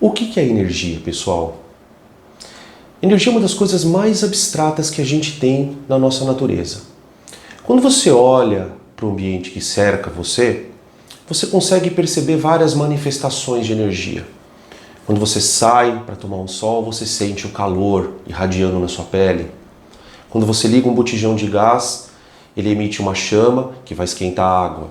O que é energia, pessoal? Energia é uma das coisas mais abstratas que a gente tem na nossa natureza. Quando você olha para o ambiente que cerca você, você consegue perceber várias manifestações de energia. Quando você sai para tomar um sol, você sente o calor irradiando na sua pele. Quando você liga um botijão de gás, ele emite uma chama que vai esquentar a água.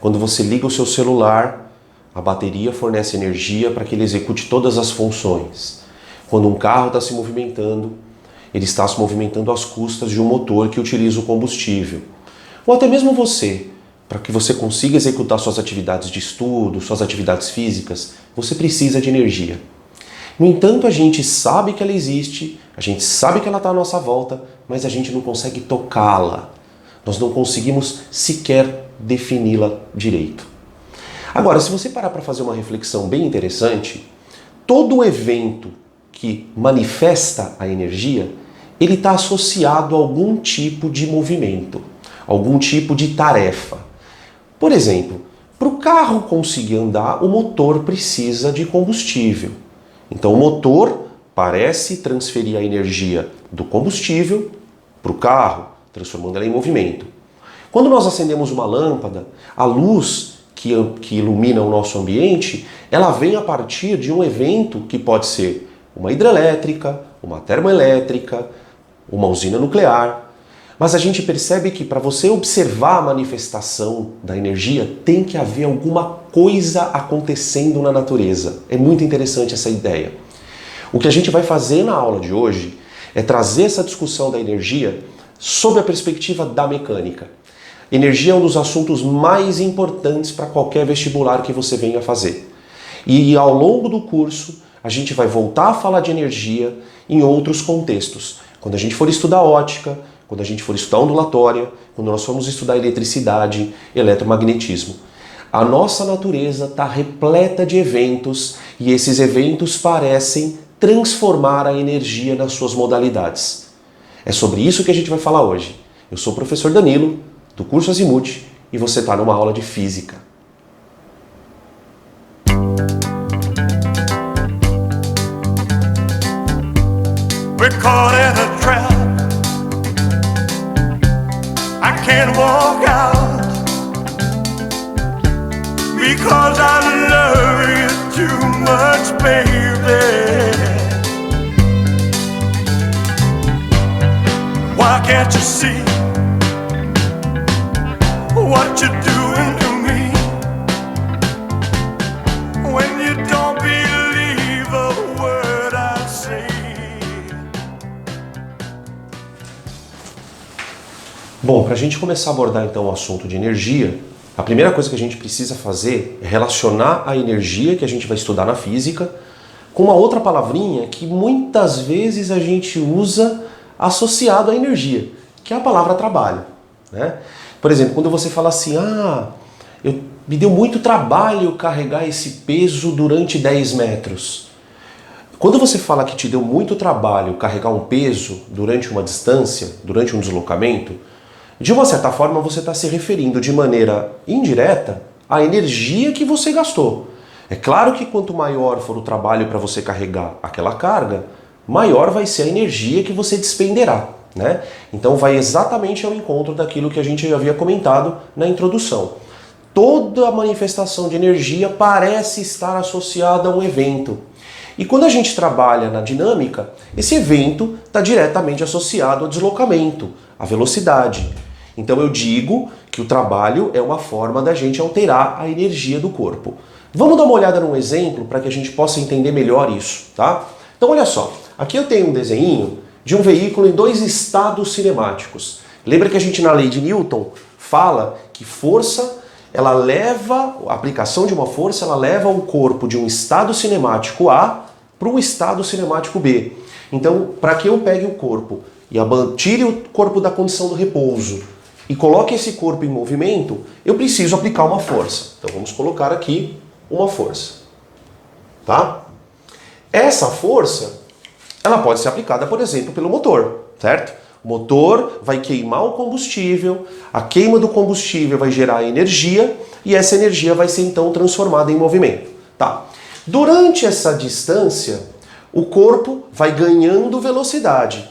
Quando você liga o seu celular, a bateria fornece energia para que ele execute todas as funções. Quando um carro está se movimentando, ele está se movimentando às custas de um motor que utiliza o combustível. Ou até mesmo você, para que você consiga executar suas atividades de estudo, suas atividades físicas, você precisa de energia. No entanto, a gente sabe que ela existe, a gente sabe que ela está à nossa volta, mas a gente não consegue tocá-la. Nós não conseguimos sequer defini-la direito. Agora, se você parar para fazer uma reflexão bem interessante, todo evento que manifesta a energia, ele está associado a algum tipo de movimento, algum tipo de tarefa. Por exemplo, para o carro conseguir andar, o motor precisa de combustível. Então o motor parece transferir a energia do combustível para o carro, transformando ela em movimento. Quando nós acendemos uma lâmpada, a luz que ilumina o nosso ambiente, ela vem a partir de um evento que pode ser uma hidrelétrica, uma termoelétrica, uma usina nuclear. Mas a gente percebe que para você observar a manifestação da energia, tem que haver alguma coisa acontecendo na natureza. É muito interessante essa ideia. O que a gente vai fazer na aula de hoje é trazer essa discussão da energia sob a perspectiva da mecânica. Energia é um dos assuntos mais importantes para qualquer vestibular que você venha fazer. E ao longo do curso, a gente vai voltar a falar de energia em outros contextos. Quando a gente for estudar ótica, quando a gente for estudar ondulatória, quando nós formos estudar eletricidade, eletromagnetismo. A nossa natureza está repleta de eventos e esses eventos parecem transformar a energia nas suas modalidades. É sobre isso que a gente vai falar hoje. Eu sou o professor Danilo, do curso Azimuth, e você está numa aula de física. We're caught in a trap. I can't walk out because I love you too much, baby. Why can't you see what you're doing to me when you don't believe a word I say? Bom, para a gente começar a abordar então o assunto de energia, a primeira coisa que a gente precisa fazer é relacionar a energia que a gente vai estudar na física com uma outra palavrinha que muitas vezes a gente usa associado à energia, que é a palavra trabalho, né? Por exemplo, quando você fala assim, me deu muito trabalho carregar esse peso durante 10 metros. Quando você fala que te deu muito trabalho carregar um peso durante uma distância, durante um deslocamento, de uma certa forma você está se referindo de maneira indireta à energia que você gastou. É claro que quanto maior for o trabalho para você carregar aquela carga, maior vai ser a energia que você despenderá, né? Então vai exatamente ao encontro daquilo que a gente havia comentado na introdução. Toda manifestação de energia parece estar associada a um evento. E quando a gente trabalha na dinâmica, esse evento está diretamente associado ao deslocamento, à velocidade. Então eu digo que o trabalho é uma forma da gente alterar a energia do corpo. Vamos dar uma olhada num exemplo para que a gente possa entender melhor isso, tá? Então olha só, aqui eu tenho um desenho de um veículo em 2 estados cinemáticos. Lembra que a gente na lei de Newton fala que força, ela leva, a aplicação de uma força, ela leva o corpo de um estado cinemático A para um estado cinemático B. Então, para que eu pegue o corpo e tire o corpo da condição do repouso e coloque esse corpo em movimento, eu preciso aplicar uma força. Então vamos colocar aqui uma força. Tá? Essa força, ela pode ser aplicada, por exemplo, pelo motor, certo? O motor vai queimar o combustível, a queima do combustível vai gerar energia e essa energia vai ser então transformada em movimento. Tá? Durante essa distância, o corpo vai ganhando velocidade.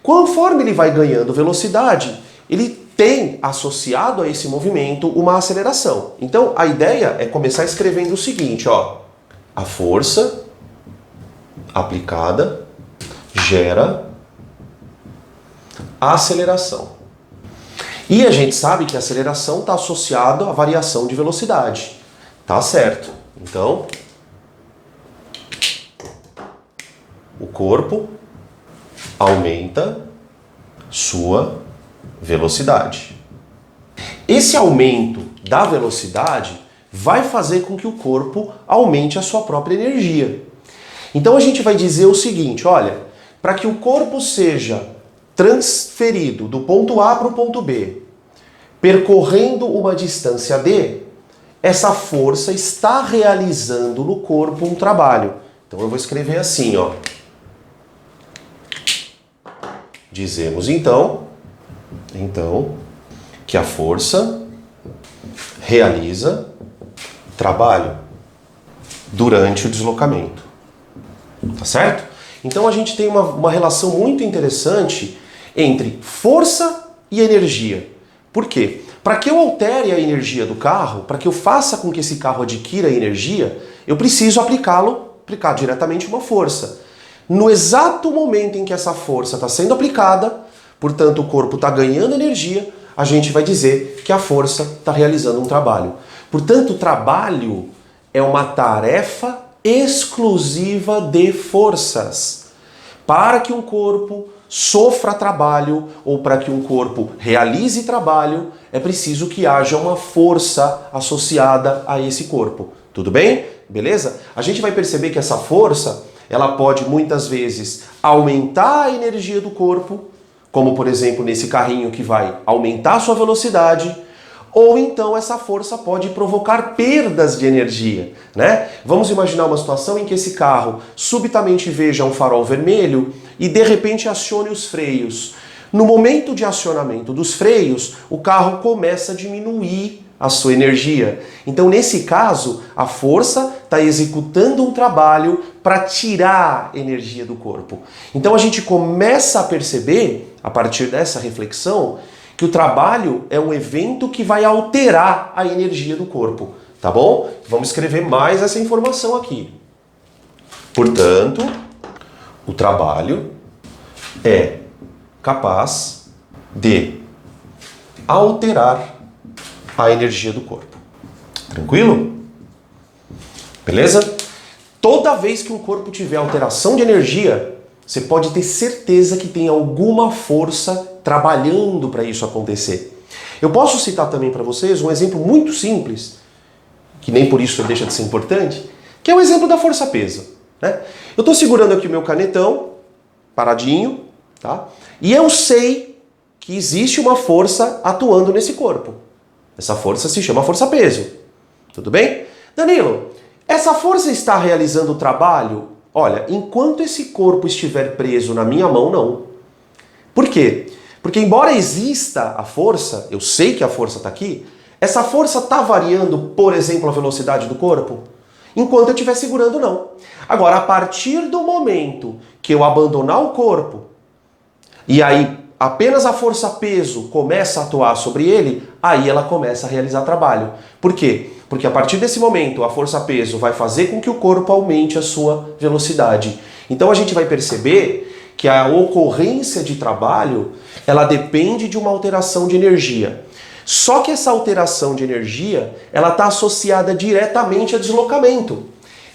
Conforme ele vai ganhando velocidade, ele tem associado a esse movimento uma aceleração. Então, a ideia é começar escrevendo o seguinte, ó. A força aplicada gera aceleração. E a gente sabe que a aceleração está associada à variação de velocidade. Tá certo. Então, o corpo aumenta sua velocidade. Esse aumento da velocidade vai fazer com que o corpo aumente a sua própria energia. Então a gente vai dizer o seguinte, olha, para que o corpo seja transferido do ponto A para o ponto B, percorrendo uma distância D, essa força está realizando no corpo um trabalho. Então eu vou escrever assim, ó. Dizemos então que a força realiza trabalho durante o deslocamento. Tá certo? Então a gente tem uma relação muito interessante entre força e energia. Por quê? Para que eu altere a energia do carro, para que eu faça com que esse carro adquira energia, eu preciso aplicar diretamente uma força. No exato momento em que essa força está sendo aplicada, portanto o corpo está ganhando energia, a gente vai dizer que a força está realizando um trabalho. Portanto, o trabalho é uma tarefa exclusiva de forças. Para que um corpo sofra trabalho ou para que um corpo realize trabalho, é preciso que haja uma força associada a esse corpo. Tudo bem? Beleza? A gente vai perceber que essa força, ela pode muitas vezes aumentar a energia do corpo, como por exemplo nesse carrinho que vai aumentar a sua velocidade, ou então essa força pode provocar perdas de energia, né? Vamos imaginar uma situação em que esse carro subitamente veja um farol vermelho e de repente acione os freios. No momento de acionamento dos freios, o carro começa a diminuir a sua energia. Então, nesse caso, a força está executando um trabalho para tirar energia do corpo. Então, a gente começa a perceber, a partir dessa reflexão, que o trabalho é um evento que vai alterar a energia do corpo. Tá bom? Vamos escrever mais essa informação aqui. Portanto, o trabalho é capaz de alterar a energia do corpo. Tranquilo? Beleza? Toda vez que um corpo tiver alteração de energia, você pode ter certeza que tem alguma força trabalhando para isso acontecer. Eu posso citar também para vocês um exemplo muito simples, que nem por isso deixa de ser importante, que é o exemplo da força-peso, né? Eu estou segurando aqui o meu canetão, paradinho, tá? E eu sei que existe uma força atuando nesse corpo. Essa força se chama força-peso. Tudo bem? Danilo, essa força está realizando o trabalho? Olha, enquanto esse corpo estiver preso na minha mão, não. Por quê? Porque embora exista a força, eu sei que a força está aqui, essa força está variando, por exemplo, a velocidade do corpo? Enquanto eu estiver segurando, não. Agora, a partir do momento que eu abandonar o corpo, e aí apenas a força-peso começa a atuar sobre ele, aí ela começa a realizar trabalho. Por quê? Porque a partir desse momento a força-peso vai fazer com que o corpo aumente a sua velocidade. Então a gente vai perceber que a ocorrência de trabalho, ela depende de uma alteração de energia. Só que essa alteração de energia, ela está associada diretamente a deslocamento.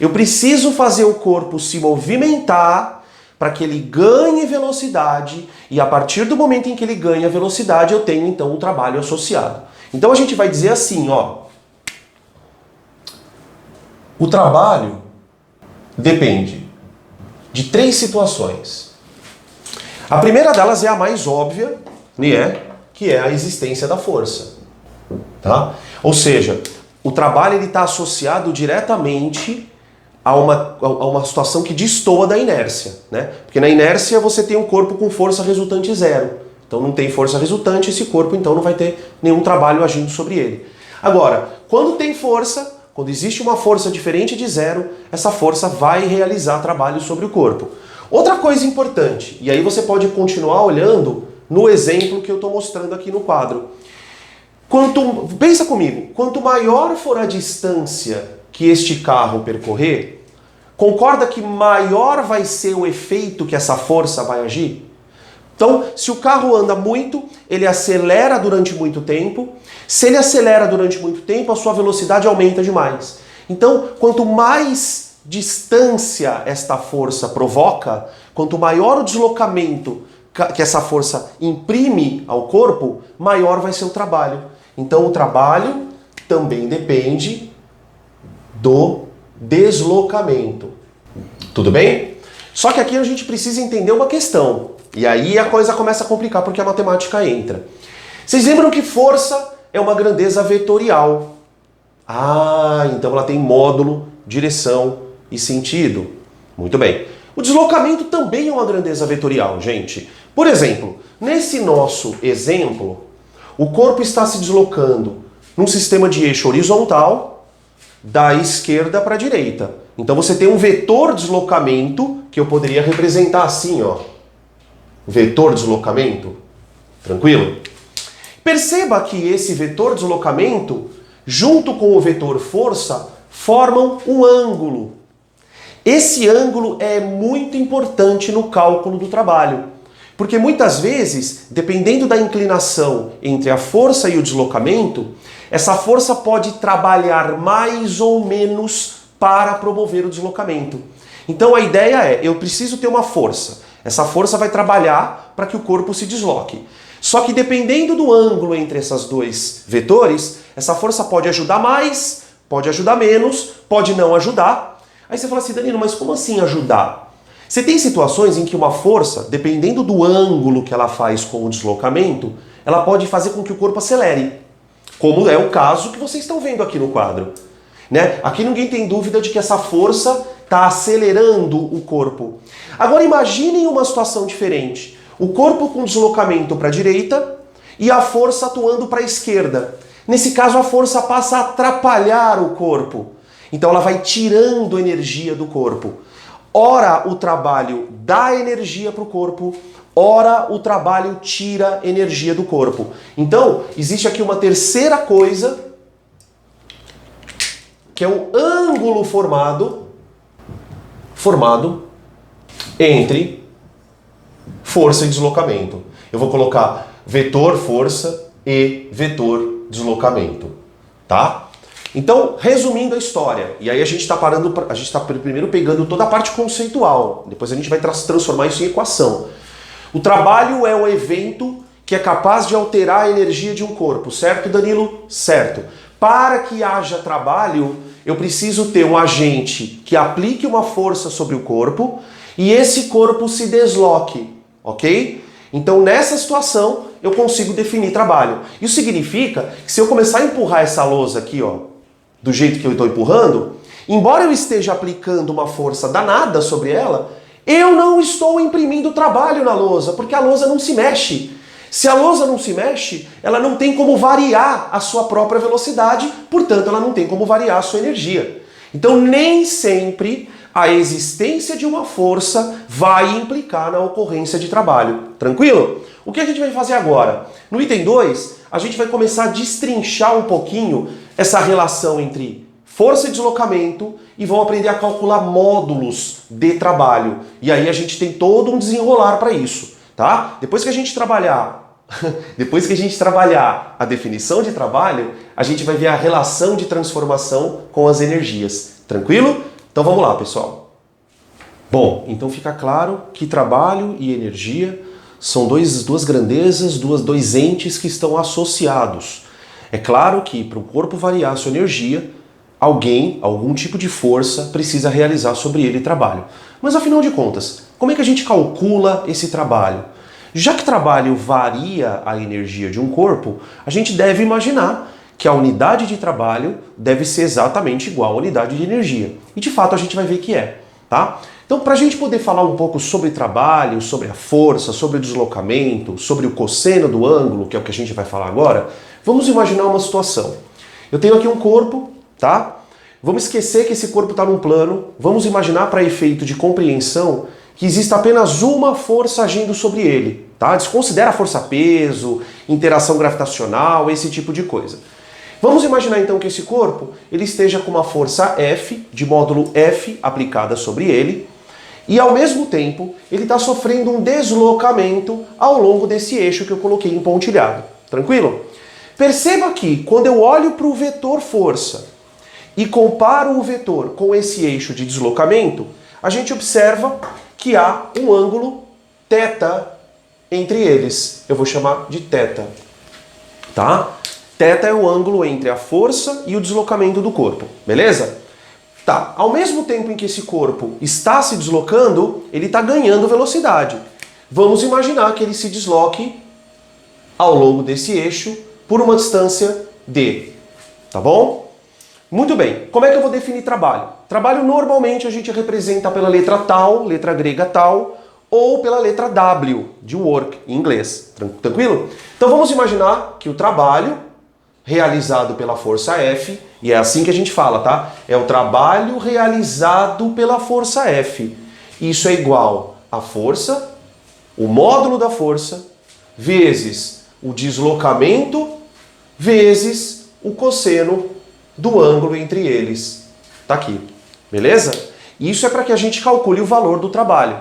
Eu preciso fazer o corpo se movimentar para que ele ganhe velocidade, e a partir do momento em que ele ganha velocidade, eu tenho então um trabalho associado. Então a gente vai dizer assim, ó, o trabalho depende de 3 situações. A primeira delas é a mais óbvia, né, que é a existência da força. Tá? Ou seja, o trabalho está associado diretamente a uma situação que destoa da inércia, né? Porque na inércia você tem um corpo com força resultante zero. Então não tem força resultante, esse corpo então não vai ter nenhum trabalho agindo sobre ele. Agora, quando Quando existe uma força diferente de zero, essa força vai realizar trabalho sobre o corpo. Outra coisa importante, e aí você pode continuar olhando no exemplo que eu estou mostrando aqui no quadro. Pensa comigo, quanto maior for a distância que este carro percorrer, concorda que maior vai ser o efeito que essa força vai agir? Então, se o carro anda muito, ele acelera durante muito tempo. Se ele acelera durante muito tempo, a sua velocidade aumenta demais. Então, quanto mais distância esta força provoca, quanto maior o deslocamento que essa força imprime ao corpo, maior vai ser o trabalho. Então, o trabalho também depende do deslocamento. Tudo bem? Só que aqui a gente precisa entender uma questão. E aí a coisa começa a complicar porque a matemática entra. Vocês lembram que força é uma grandeza vetorial? Ah, então ela tem módulo, direção e sentido. Muito bem. O deslocamento também é uma grandeza vetorial, gente. Por exemplo, nesse nosso exemplo, o corpo está se deslocando num sistema de eixo horizontal da esquerda para a direita. Então você tem um vetor deslocamento que eu poderia representar assim, ó. Vetor deslocamento. Tranquilo? Perceba que esse vetor deslocamento, junto com o vetor força, formam um ângulo. Esse ângulo é muito importante no cálculo do trabalho. Porque muitas vezes, dependendo da inclinação entre a força e o deslocamento, essa força pode trabalhar mais ou menos para promover o deslocamento. Então a ideia é, eu preciso ter uma força. Essa força vai trabalhar para que o corpo se desloque. Só que dependendo do ângulo entre esses dois vetores, essa força pode ajudar mais, pode ajudar menos, pode não ajudar. Aí você fala assim, Danilo, mas como assim ajudar? Você tem situações em que uma força, dependendo do ângulo que ela faz com o deslocamento, ela pode fazer com que o corpo acelere. Como é o caso que vocês estão vendo aqui no quadro. Né? Aqui ninguém tem dúvida de que essa força está acelerando o corpo. Agora imaginem uma situação diferente. O corpo com deslocamento para a direita e a força atuando para a esquerda. Nesse caso, a força passa a atrapalhar o corpo. Então ela vai tirando energia do corpo. Ora o trabalho dá energia para o corpo, ora o trabalho tira energia do corpo. Então, existe aqui uma terceira coisa, que é o ângulo formado entre força e deslocamento. Eu vou colocar vetor força e vetor deslocamento, tá? Então, resumindo a história, e aí a gente está primeiro pegando toda a parte conceitual, depois a gente vai transformar isso em equação. O trabalho é o evento que é capaz de alterar a energia de um corpo, certo, Danilo? Certo. Para que haja trabalho, eu preciso ter um agente que aplique uma força sobre o corpo e esse corpo se desloque, ok? Então, nessa situação, eu consigo definir trabalho. Isso significa que se eu começar a empurrar essa lousa aqui, ó, do jeito que eu estou empurrando, embora eu esteja aplicando uma força danada sobre ela, eu não estou imprimindo trabalho na lousa, porque a lousa não se mexe. Se a lousa não se mexe, ela não tem como variar a sua própria velocidade, portanto, ela não tem como variar a sua energia. Então, nem sempre a existência de uma força vai implicar na ocorrência de trabalho. Tranquilo? O que a gente vai fazer agora? No item 2, a gente vai começar a destrinchar um pouquinho essa relação entre força e deslocamento e vão aprender a calcular módulos de trabalho. E aí a gente tem todo um desenrolar para isso, tá? Depois que a gente trabalhar a definição de trabalho, a gente vai ver a relação de transformação com as energias. Tranquilo? Então vamos lá, pessoal. Bom, então fica claro que trabalho e energia são duas grandezas, dois entes que estão associados. É claro que para o corpo variar a sua energia, algum tipo de força precisa realizar sobre ele trabalho. Mas afinal de contas, como é que a gente calcula esse trabalho? Já que trabalho varia a energia de um corpo, a gente deve imaginar que a unidade de trabalho deve ser exatamente igual à unidade de energia. E de fato a gente vai ver que é, tá? Então, para a gente poder falar um pouco sobre trabalho, sobre a força, sobre o deslocamento, sobre o cosseno do ângulo, que é o que a gente vai falar agora, vamos imaginar uma situação. Eu tenho aqui um corpo, tá? Vamos esquecer que esse corpo está num plano, vamos imaginar para efeito de compreensão que existe apenas uma força agindo sobre ele, tá? Desconsidera a força-peso, interação gravitacional, esse tipo de coisa. Vamos imaginar então que esse corpo ele esteja com uma força F, de módulo F aplicada sobre ele, e ao mesmo tempo ele está sofrendo um deslocamento ao longo desse eixo que eu coloquei em pontilhado. Tranquilo? Perceba que quando eu olho para o vetor força e comparo o vetor com esse eixo de deslocamento, a gente observa que há um ângulo θ entre eles. Eu vou chamar de θ. Tá? Θ é o ângulo entre a força e o deslocamento do corpo. Beleza? Tá. Ao mesmo tempo em que esse corpo está se deslocando, ele está ganhando velocidade. Vamos imaginar que ele se desloque ao longo desse eixo por uma distância d. Tá bom? Muito bem. Como é que eu vou definir trabalho? Trabalho normalmente a gente representa pela letra tal, letra grega tal, ou pela letra W, de work, em inglês. Tranquilo? Então vamos imaginar que o trabalho realizado pela força F, e é assim que a gente fala, tá? É o trabalho realizado pela força F. Isso é igual a força, o módulo da força, vezes o deslocamento, vezes o cosseno do ângulo entre eles. Tá aqui. Beleza? Isso é para que a gente calcule o valor do trabalho.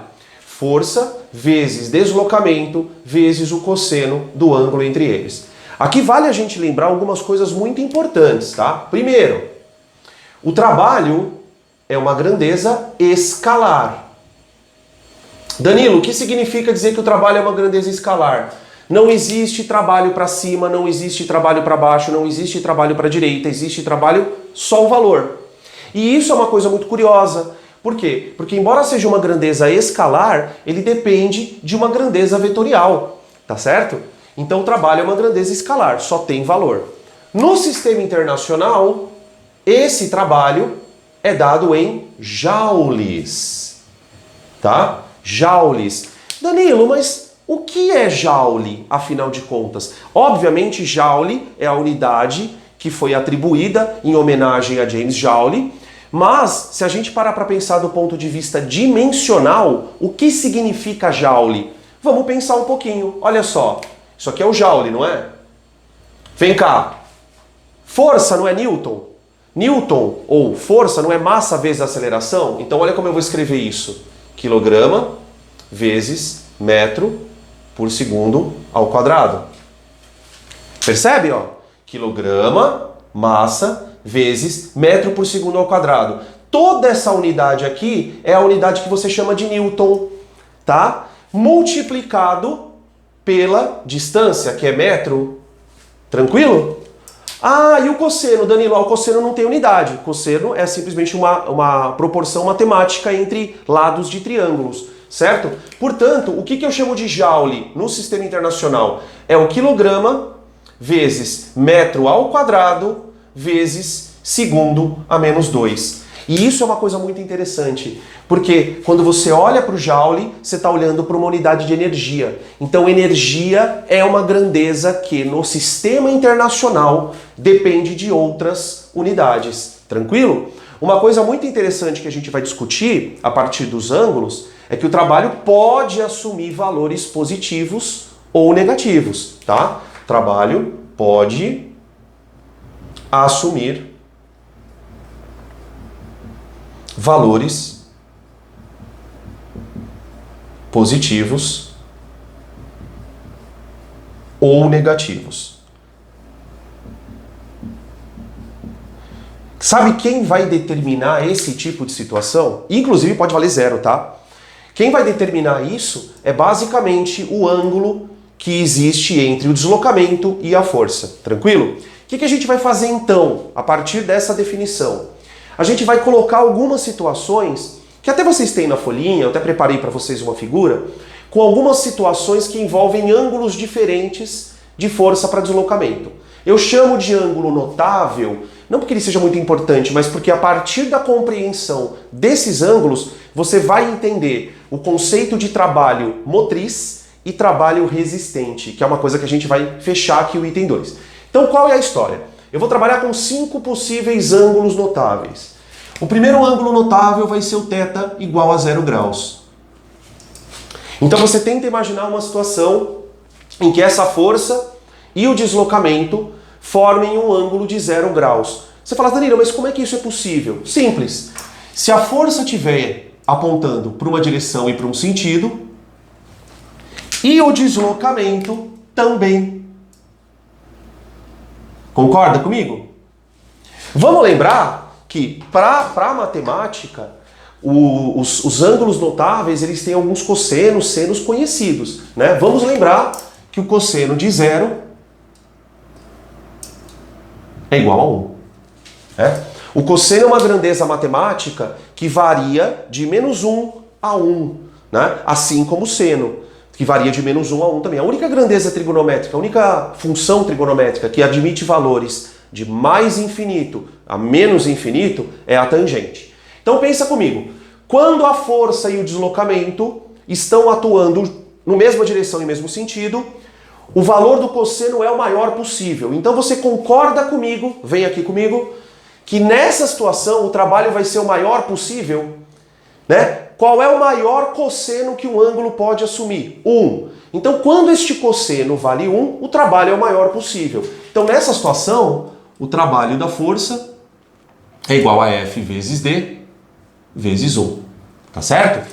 Força vezes deslocamento vezes o cosseno do ângulo entre eles. Aqui vale a gente lembrar algumas coisas muito importantes, tá? Primeiro, o trabalho é uma grandeza escalar. Danilo, o que significa dizer que o trabalho é uma grandeza escalar? Não existe trabalho para cima, não existe trabalho para baixo, não existe trabalho para direita, existe trabalho só o valor. E isso é uma coisa muito curiosa. Por quê? Porque embora seja uma grandeza escalar, ele depende de uma grandeza vetorial, tá certo? Então o trabalho é uma grandeza escalar, só tem valor. No sistema internacional, esse trabalho é dado em joules, tá? Joules. Danilo, mas o que é joule, afinal de contas? Obviamente, joule é a unidade que foi atribuída em homenagem a James Joule, mas se a gente parar para pensar do ponto de vista dimensional, o que significa joule? Vamos pensar um pouquinho. Olha só, isso aqui é o joule, não é? Vem cá. Força não é Newton? Newton, ou força, não é massa vezes aceleração? Então olha como eu vou escrever isso. Quilograma vezes metro por segundo ao quadrado. Percebe, ó? Quilograma, massa, vezes metro por segundo ao quadrado. Toda essa unidade aqui é a unidade que você chama de Newton, tá? Multiplicado pela distância, que é metro. Tranquilo? Ah, e o cosseno, Danilo? O cosseno não tem unidade. O cosseno é simplesmente uma proporção matemática entre lados de triângulos, certo? Portanto, o que eu chamo de joule no sistema internacional? É o quilograma vezes metro ao quadrado vezes segundo a menos 2. E isso é uma coisa muito interessante, porque quando você olha para o joule, você está olhando para uma unidade de energia. Então, energia é uma grandeza que no sistema internacional depende de outras unidades. Tranquilo? Uma coisa muito interessante que a gente vai discutir a partir dos ângulos é que o trabalho pode assumir valores positivos ou negativos, tá? Trabalho pode assumir valores positivos ou negativos. Sabe quem vai determinar esse tipo de situação? Inclusive pode valer 0, tá? Quem vai determinar isso é basicamente o ângulo que existe entre o deslocamento e a força. Tranquilo? O que a gente vai fazer então, a partir dessa definição? A gente vai colocar algumas situações, que até vocês têm na folhinha, eu até preparei para vocês uma figura, com algumas situações que envolvem ângulos diferentes de força para deslocamento. Eu chamo de ângulo notável, não porque ele seja muito importante, mas porque a partir da compreensão desses ângulos, você vai entender o conceito de trabalho motriz e trabalho resistente, que é uma coisa que a gente vai fechar aqui o item 2. Então qual é a história? eu vou trabalhar com 5 possíveis ângulos notáveis. O primeiro ângulo notável vai ser o θ igual a 0 graus. Então você tenta imaginar uma situação em que essa força e o deslocamento formem um ângulo de 0 graus. Você fala, Danilo, mas como é que isso é possível? Simples. Se a força estiver apontando para uma direção e para um sentido, e o deslocamento também. Concorda comigo? Vamos lembrar que para a matemática, os ângulos notáveis eles têm alguns cossenos, senos conhecidos, né? Vamos lembrar que o cosseno de 0 é igual a 1. Né? O cosseno é uma grandeza matemática que varia de -1 a 1, né? Assim como o seno, que varia de -1 a 1 também. A única grandeza trigonométrica, a única função trigonométrica que admite valores de mais infinito a menos infinito é a tangente. Então pensa comigo, quando a força e o deslocamento estão atuando na mesma direção e mesmo sentido, o valor do cosseno é o maior possível. Então você concorda comigo, vem aqui comigo, que nessa situação o trabalho vai ser o maior possível, né? Qual é o maior cosseno que um ângulo pode assumir? 1. Então quando este cosseno vale 1, o trabalho é o maior possível. Então nessa situação, o trabalho da força é igual a F vezes D vezes 1. Tá certo?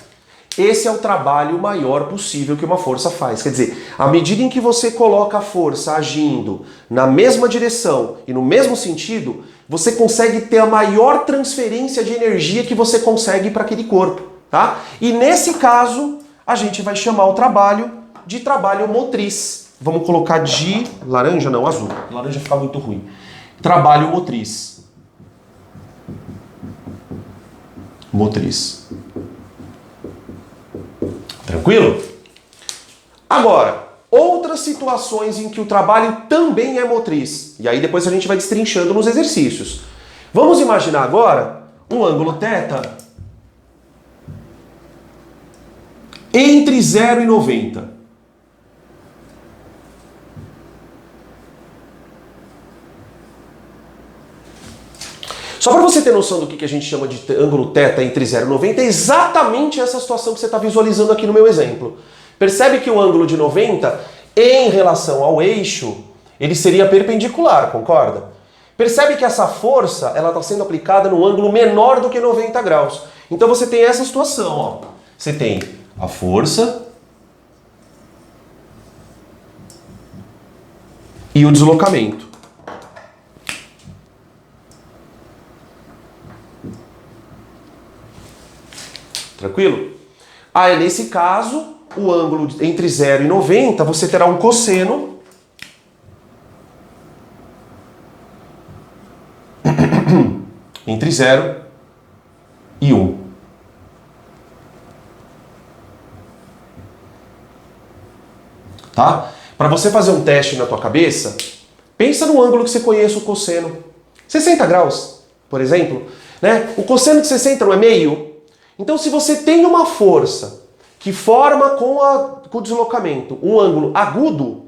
Esse é o trabalho maior possível que uma força faz. Quer dizer, à medida em que você coloca a força agindo na mesma direção e no mesmo sentido, você consegue ter a maior transferência de energia que você consegue para aquele corpo. Tá? E nesse caso, a gente vai chamar o trabalho de trabalho motriz. Vamos colocar de laranja, não, azul. Laranja fica muito ruim. Trabalho motriz. Motriz. Tranquilo? Agora, outras situações em que o trabalho também é motriz. E aí depois a gente vai destrinchando nos exercícios. Vamos imaginar agora um ângulo θ entre 0 e 90. Só para você ter noção do que a gente chama de ângulo θ entre 0 e 90, é exatamente essa situação que você está visualizando aqui no meu exemplo. Percebe que o ângulo de 90, em relação ao eixo, ele seria perpendicular, concorda? Percebe que essa força ela está sendo aplicada num ângulo menor do que 90 graus. Então você tem essa situação, ó. Você tem a força e o deslocamento. Tranquilo? Aí, nesse caso, o ângulo entre 0 e 90, você terá um cosseno entre 0 e 1. Tá? Para você fazer um teste na tua cabeça, pensa no ângulo que você conhece o cosseno. 60 graus, por exemplo. Né? O cosseno de 60 não é meio? Então, se você tem uma força que forma com o deslocamento um ângulo agudo,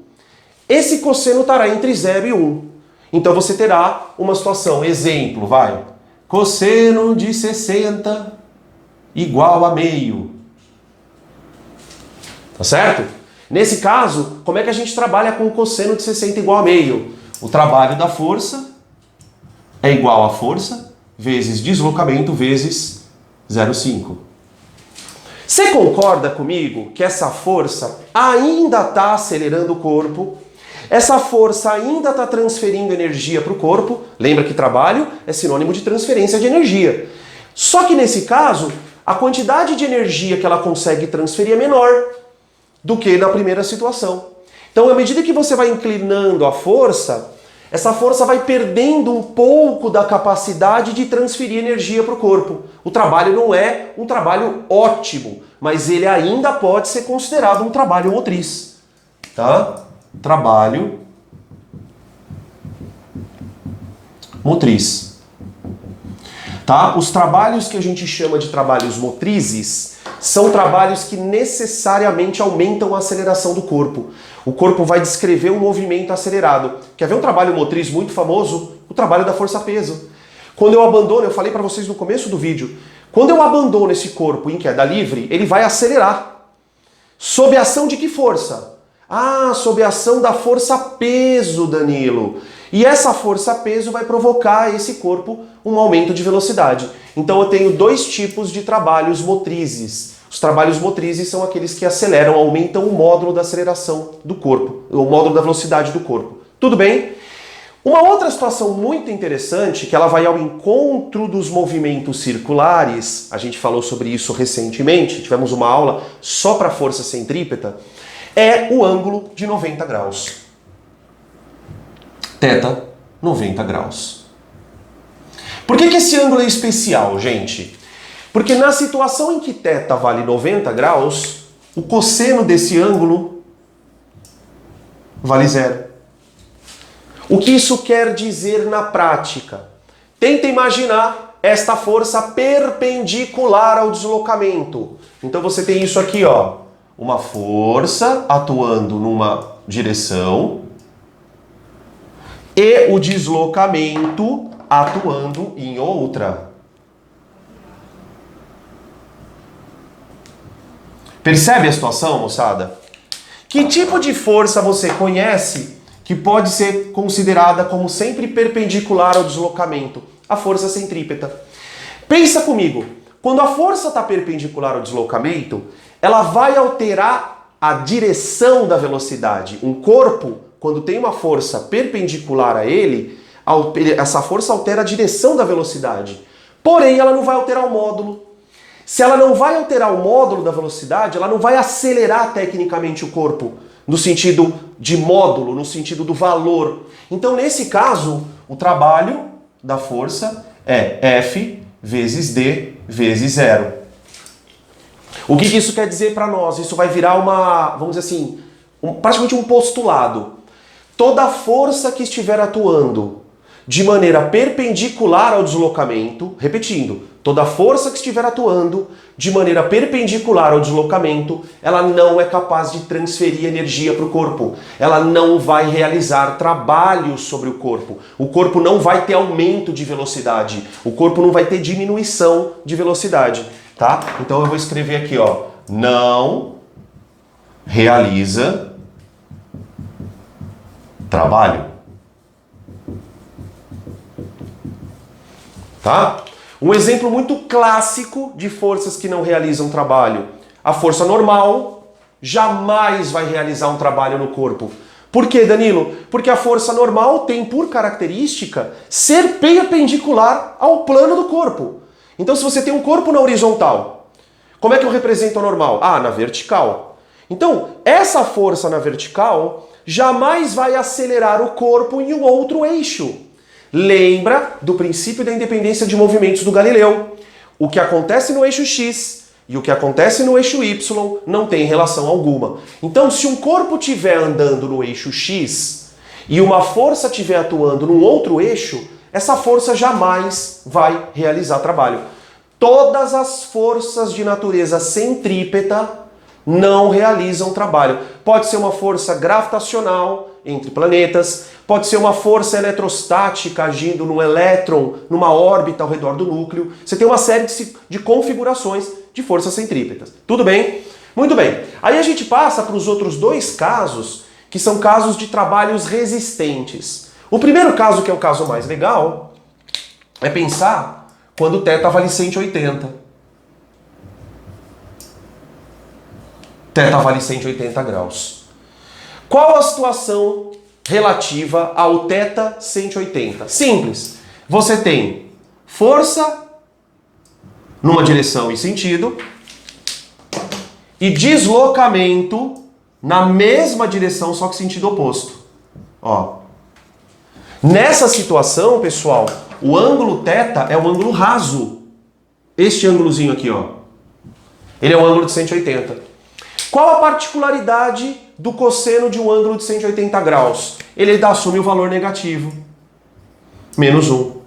esse cosseno estará entre 0 e 1. Então, você terá uma situação, exemplo, vai, cosseno de 60 igual a meio. Tá certo? Nesse caso, como é que a gente trabalha com o cosseno de 60 igual a meio? O trabalho da força é igual a força vezes deslocamento vezes 0,5. Você concorda comigo que essa força ainda está acelerando o corpo? Essa força ainda está transferindo energia para o corpo? Lembra que trabalho é sinônimo de transferência de energia. Só que nesse caso, a quantidade de energia que ela consegue transferir é menor do que na primeira situação. Então, à medida que você vai inclinando a força, essa força vai perdendo um pouco da capacidade de transferir energia para o corpo. O trabalho não é um trabalho ótimo, mas ele ainda pode ser considerado um trabalho motriz. Tá? Trabalho motriz. Tá? Os trabalhos que a gente chama de trabalhos motrizes são trabalhos que necessariamente aumentam a aceleração do corpo. O corpo vai descrever um movimento acelerado. Quer ver um trabalho motriz muito famoso? O trabalho da força-peso. Quando eu abandono, eu falei para vocês no começo do vídeo, quando eu abandono esse corpo em queda livre, ele vai acelerar. Sob a ação de que força? Ah, sob a ação da força-peso, Danilo. E essa força-peso vai provocar esse corpo um aumento de velocidade. Então eu tenho dois tipos de trabalhos motrizes. Os trabalhos motrizes são aqueles que aceleram, aumentam o módulo da aceleração do corpo, o módulo da velocidade do corpo. Tudo bem? Uma outra situação muito interessante, que ela vai ao encontro dos movimentos circulares, a gente falou sobre isso recentemente, tivemos uma aula só para força centrípeta, é o ângulo de 90 graus. Θ, 90 graus. Por que esse ângulo é especial, gente? Porque na situação em que θ vale 90 graus, o cosseno desse ângulo vale zero. O que isso quer dizer na prática? Tenta imaginar esta força perpendicular ao deslocamento. Então você tem isso aqui, ó, uma força atuando numa direção e o deslocamento atuando em outra. Percebe a situação, moçada? Que tipo de força você conhece que pode ser considerada como sempre perpendicular ao deslocamento? A força centrípeta. Pensa comigo, quando a força está perpendicular ao deslocamento, ela vai alterar a direção da velocidade. Um corpo, quando tem uma força perpendicular a ele, essa força altera a direção da velocidade. Porém, ela não vai alterar o módulo. Se ela não vai alterar o módulo da velocidade, ela não vai acelerar tecnicamente o corpo, no sentido de módulo, no sentido do valor. Então, nesse caso, o trabalho da força é F vezes D vezes zero. O que isso quer dizer para nós? Isso vai virar uma, vamos dizer assim, praticamente um postulado. Toda força que estiver atuando de maneira perpendicular ao deslocamento, repetindo, toda força que estiver atuando de maneira perpendicular ao deslocamento, ela não é capaz de transferir energia para o corpo. Ela não vai realizar trabalho sobre o corpo. O corpo não vai ter aumento de velocidade. O corpo não vai ter diminuição de velocidade, tá? Então eu vou escrever aqui, ó, não realiza trabalho. Tá? Um exemplo muito clássico de forças que não realizam trabalho. A força normal jamais vai realizar um trabalho no corpo. Por quê, Danilo? Porque a força normal tem por característica ser perpendicular ao plano do corpo. Então, se você tem um corpo na horizontal, como é que eu represento a normal? Ah, na vertical. Então, essa força na vertical jamais vai acelerar o corpo em um outro eixo. Lembra do princípio da independência de movimentos do Galileu. O que acontece no eixo X e o que acontece no eixo Y não tem relação alguma. Então, se um corpo estiver andando no eixo X e uma força estiver atuando num outro eixo, essa força jamais vai realizar trabalho. Todas as forças de natureza centrípeta não realizam trabalho. Pode ser uma força gravitacional entre planetas, pode ser uma força eletrostática agindo no elétron, numa órbita ao redor do núcleo. Você tem uma série de configurações de forças centrípetas. Tudo bem? Muito bem. Aí a gente passa para os outros dois casos, que são casos de trabalhos resistentes. O primeiro caso, que é o caso mais legal, é pensar quando o θ vale 180. θ vale 180 graus. Qual a situação relativa ao θ 180? Simples. Você tem força numa direção e sentido e deslocamento na mesma direção, só que sentido oposto. Ó. Nessa situação, pessoal, o ângulo θ é um ângulo raso. Este ângulozinho aqui, ó. Ele é um ângulo de 180. Qual a particularidade do cosseno de um ângulo de 180 graus? Ele assume o valor negativo. Menos 1.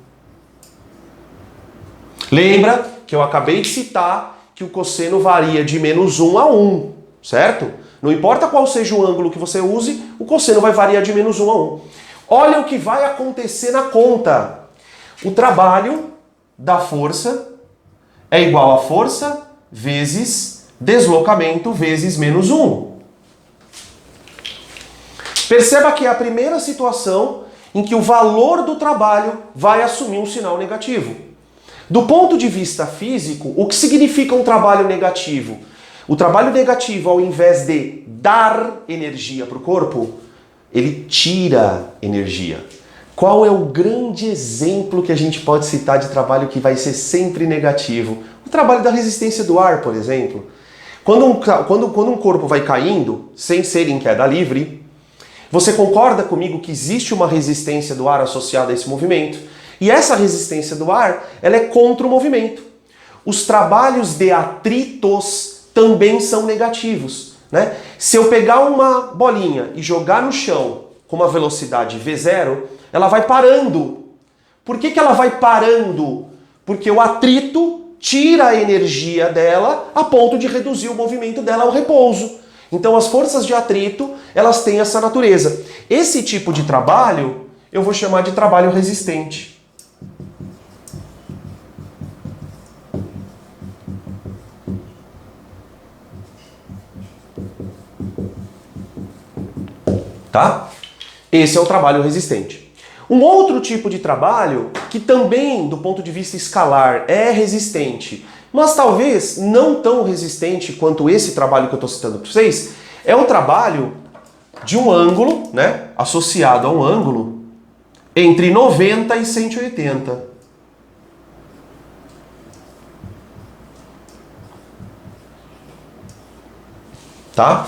Lembra que eu acabei de citar que o cosseno varia de menos 1 a 1, certo? Não importa qual seja o ângulo que você use, o cosseno vai variar de menos 1 a 1. Olha o que vai acontecer na conta. O trabalho da força é igual a força vezes deslocamento vezes menos 1. Perceba que é a primeira situação em que o valor do trabalho vai assumir um sinal negativo. Do ponto de vista físico, o que significa um trabalho negativo? O trabalho negativo, ao invés de dar energia para o corpo, ele tira energia. Qual é o grande exemplo que a gente pode citar de trabalho que vai ser sempre negativo? O trabalho da resistência do ar, por exemplo. Quando um corpo vai caindo, sem ser em queda livre, você concorda comigo que existe uma resistência do ar associada a esse movimento? E essa resistência do ar, ela é contra o movimento. Os trabalhos de atritos também são negativos, né? Se eu pegar uma bolinha e jogar no chão com uma velocidade V0, ela vai parando. Por que ela vai parando? Porque o atrito tira a energia dela a ponto de reduzir o movimento dela ao repouso. Então as forças de atrito, elas têm essa natureza. Esse tipo de trabalho eu vou chamar de trabalho resistente. Tá? Esse é o trabalho resistente. Um outro tipo de trabalho, que também, do ponto de vista escalar, é resistente, mas talvez não tão resistente quanto esse trabalho que eu estou citando para vocês, é o trabalho de um ângulo, né, associado a um ângulo entre 90 e 180. Tá?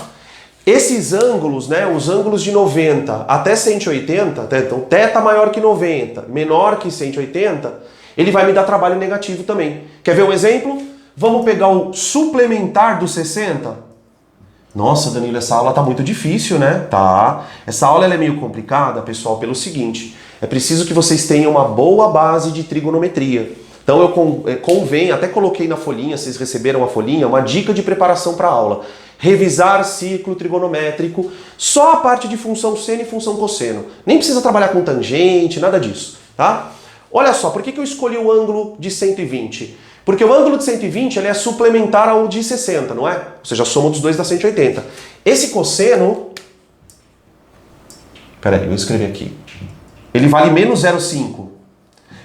Esses ângulos, né, os ângulos de 90 até 180, então θ maior que 90, menor que 180, ele vai me dar trabalho negativo também. Quer ver um exemplo? Vamos pegar o suplementar do 60? Nossa, Danilo, essa aula tá muito difícil, né? Tá. Essa aula ela é meio complicada, pessoal, pelo seguinte. É preciso que vocês tenham uma boa base de trigonometria. Então convém, até coloquei na folhinha, vocês receberam a folhinha, uma dica de preparação para a aula. Revisar ciclo trigonométrico, só a parte de função seno e função cosseno. Nem precisa trabalhar com tangente, nada disso, tá? Olha só, por que eu escolhi o ângulo de 120? Porque o ângulo de 120 ele é suplementar ao de 60, não é? Ou seja, a soma dos dois dá 180. Esse cosseno... Peraí, eu escrevi aqui. Ele vale menos 0,5.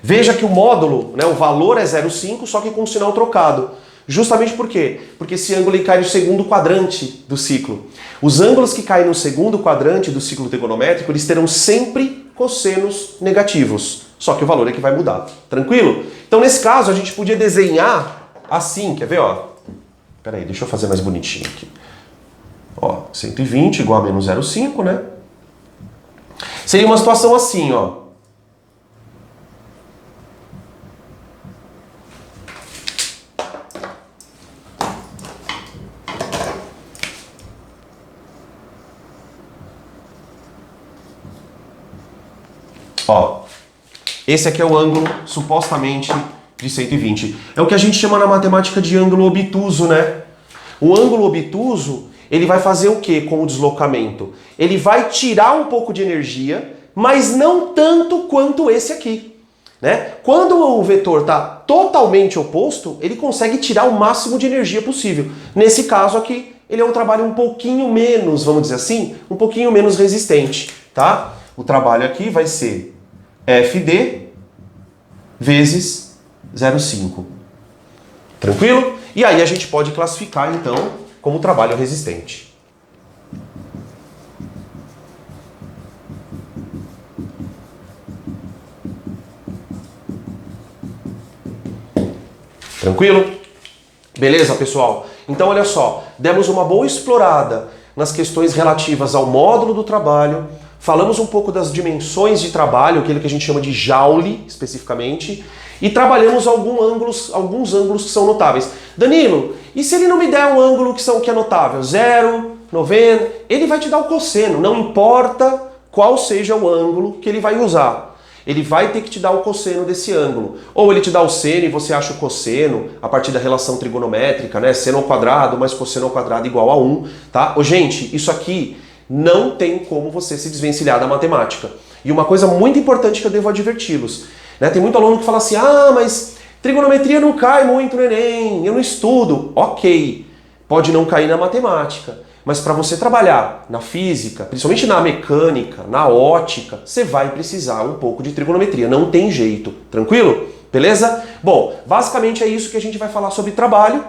Veja que o módulo, né, o valor é 0,5, só que com o sinal trocado. Justamente por quê? Porque esse ângulo ele cai no segundo quadrante do ciclo. Os ângulos que caem no segundo quadrante do ciclo trigonométrico, eles terão sempre cossenos negativos. Só que o valor é que vai mudar. Tranquilo? Então, nesse caso, a gente podia desenhar assim. Quer ver? Ó? Peraí, deixa eu fazer mais bonitinho aqui. Ó, 120 igual a menos 0,5, né? Seria uma situação assim, ó. Ó, esse aqui é o ângulo, supostamente, de 120. É o que a gente chama na matemática de ângulo obtuso, né? O ângulo obtuso, ele vai fazer o que com o deslocamento? Ele vai tirar um pouco de energia, mas não tanto quanto esse aqui, né? Quando o vetor está totalmente oposto, ele consegue tirar o máximo de energia possível. Nesse caso aqui, ele é um trabalho um pouquinho menos, vamos dizer assim, um pouquinho menos resistente, tá? O trabalho aqui vai ser FD vezes 0,5. Tranquilo? E aí a gente pode classificar, então, como trabalho resistente. Tranquilo? Beleza, pessoal? Então, olha só, demos uma boa explorada nas questões relativas ao módulo do trabalho, falamos um pouco das dimensões de trabalho, aquilo que a gente chama de Joule, especificamente, e trabalhamos alguns ângulos que são notáveis. Danilo, e se ele não me der um ângulo que é notável? 0, 90, ele vai te dar o cosseno, não importa qual seja o ângulo que ele vai usar. Ele vai ter que te dar o cosseno desse ângulo. Ou ele te dá o seno e você acha o cosseno a partir da relação trigonométrica, né? Seno ao quadrado mais cosseno ao quadrado igual a 1, tá? Ô, gente, isso aqui não tem como você se desvencilhar da matemática. E uma coisa muito importante que eu devo adverti-los, né? Tem muito aluno que fala assim, mas trigonometria não cai muito no Enem, eu não estudo. Ok, pode não cair na matemática, mas para você trabalhar na física, principalmente na mecânica, na ótica, você vai precisar um pouco de trigonometria, não tem jeito, tranquilo? Beleza? Bom, basicamente é isso que a gente vai falar sobre trabalho.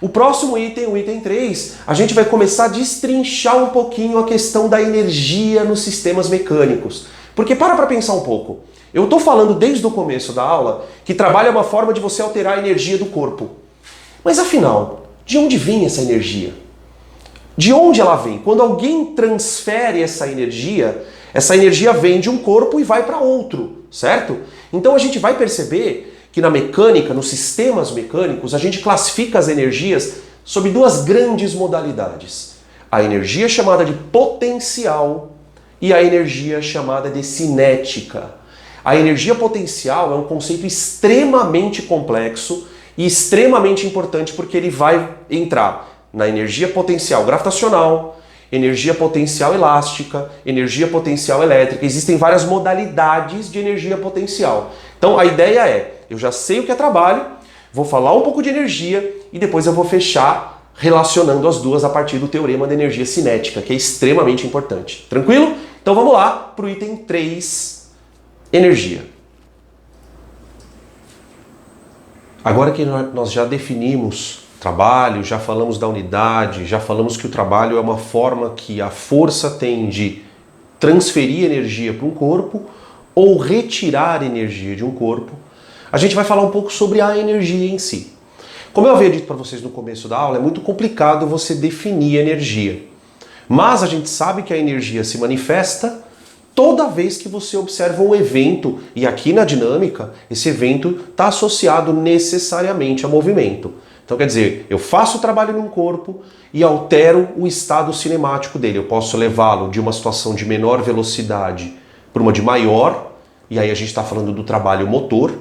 O próximo item, o item 3, a gente vai começar a destrinchar um pouquinho a questão da energia nos sistemas mecânicos. Porque para pensar um pouco, eu estou falando desde o começo da aula que trabalho é uma forma de você alterar a energia do corpo. Mas afinal, de onde vem essa energia? De onde ela vem? Quando alguém transfere essa energia vem de um corpo e vai para outro, certo? Então a gente vai perceber que na mecânica, nos sistemas mecânicos, a gente classifica as energias sob duas grandes modalidades. A energia chamada de potencial e a energia chamada de cinética. A energia potencial é um conceito extremamente complexo e extremamente importante porque ele vai entrar na energia potencial gravitacional, energia potencial elástica, energia potencial elétrica. Existem várias modalidades de energia potencial. Então a ideia é, eu já sei o que é trabalho, vou falar um pouco de energia e depois eu vou fechar relacionando as duas a partir do teorema da energia cinética, que é extremamente importante. Tranquilo? Então vamos lá para o item 3, energia. Agora que nós já definimos trabalho, já falamos da unidade, já falamos que o trabalho é uma forma que a força tem de transferir energia para um corpo ou retirar energia de um corpo, a gente vai falar um pouco sobre a energia em si. Como eu havia dito para vocês no começo da aula, é muito complicado você definir energia. Mas a gente sabe que a energia se manifesta toda vez que você observa um evento, e aqui na dinâmica, esse evento está associado necessariamente a movimento. Então quer dizer, eu faço o trabalho num corpo e altero o estado cinemático dele. Eu posso levá-lo de uma situação de menor velocidade para uma de maior, e aí a gente está falando do trabalho motor,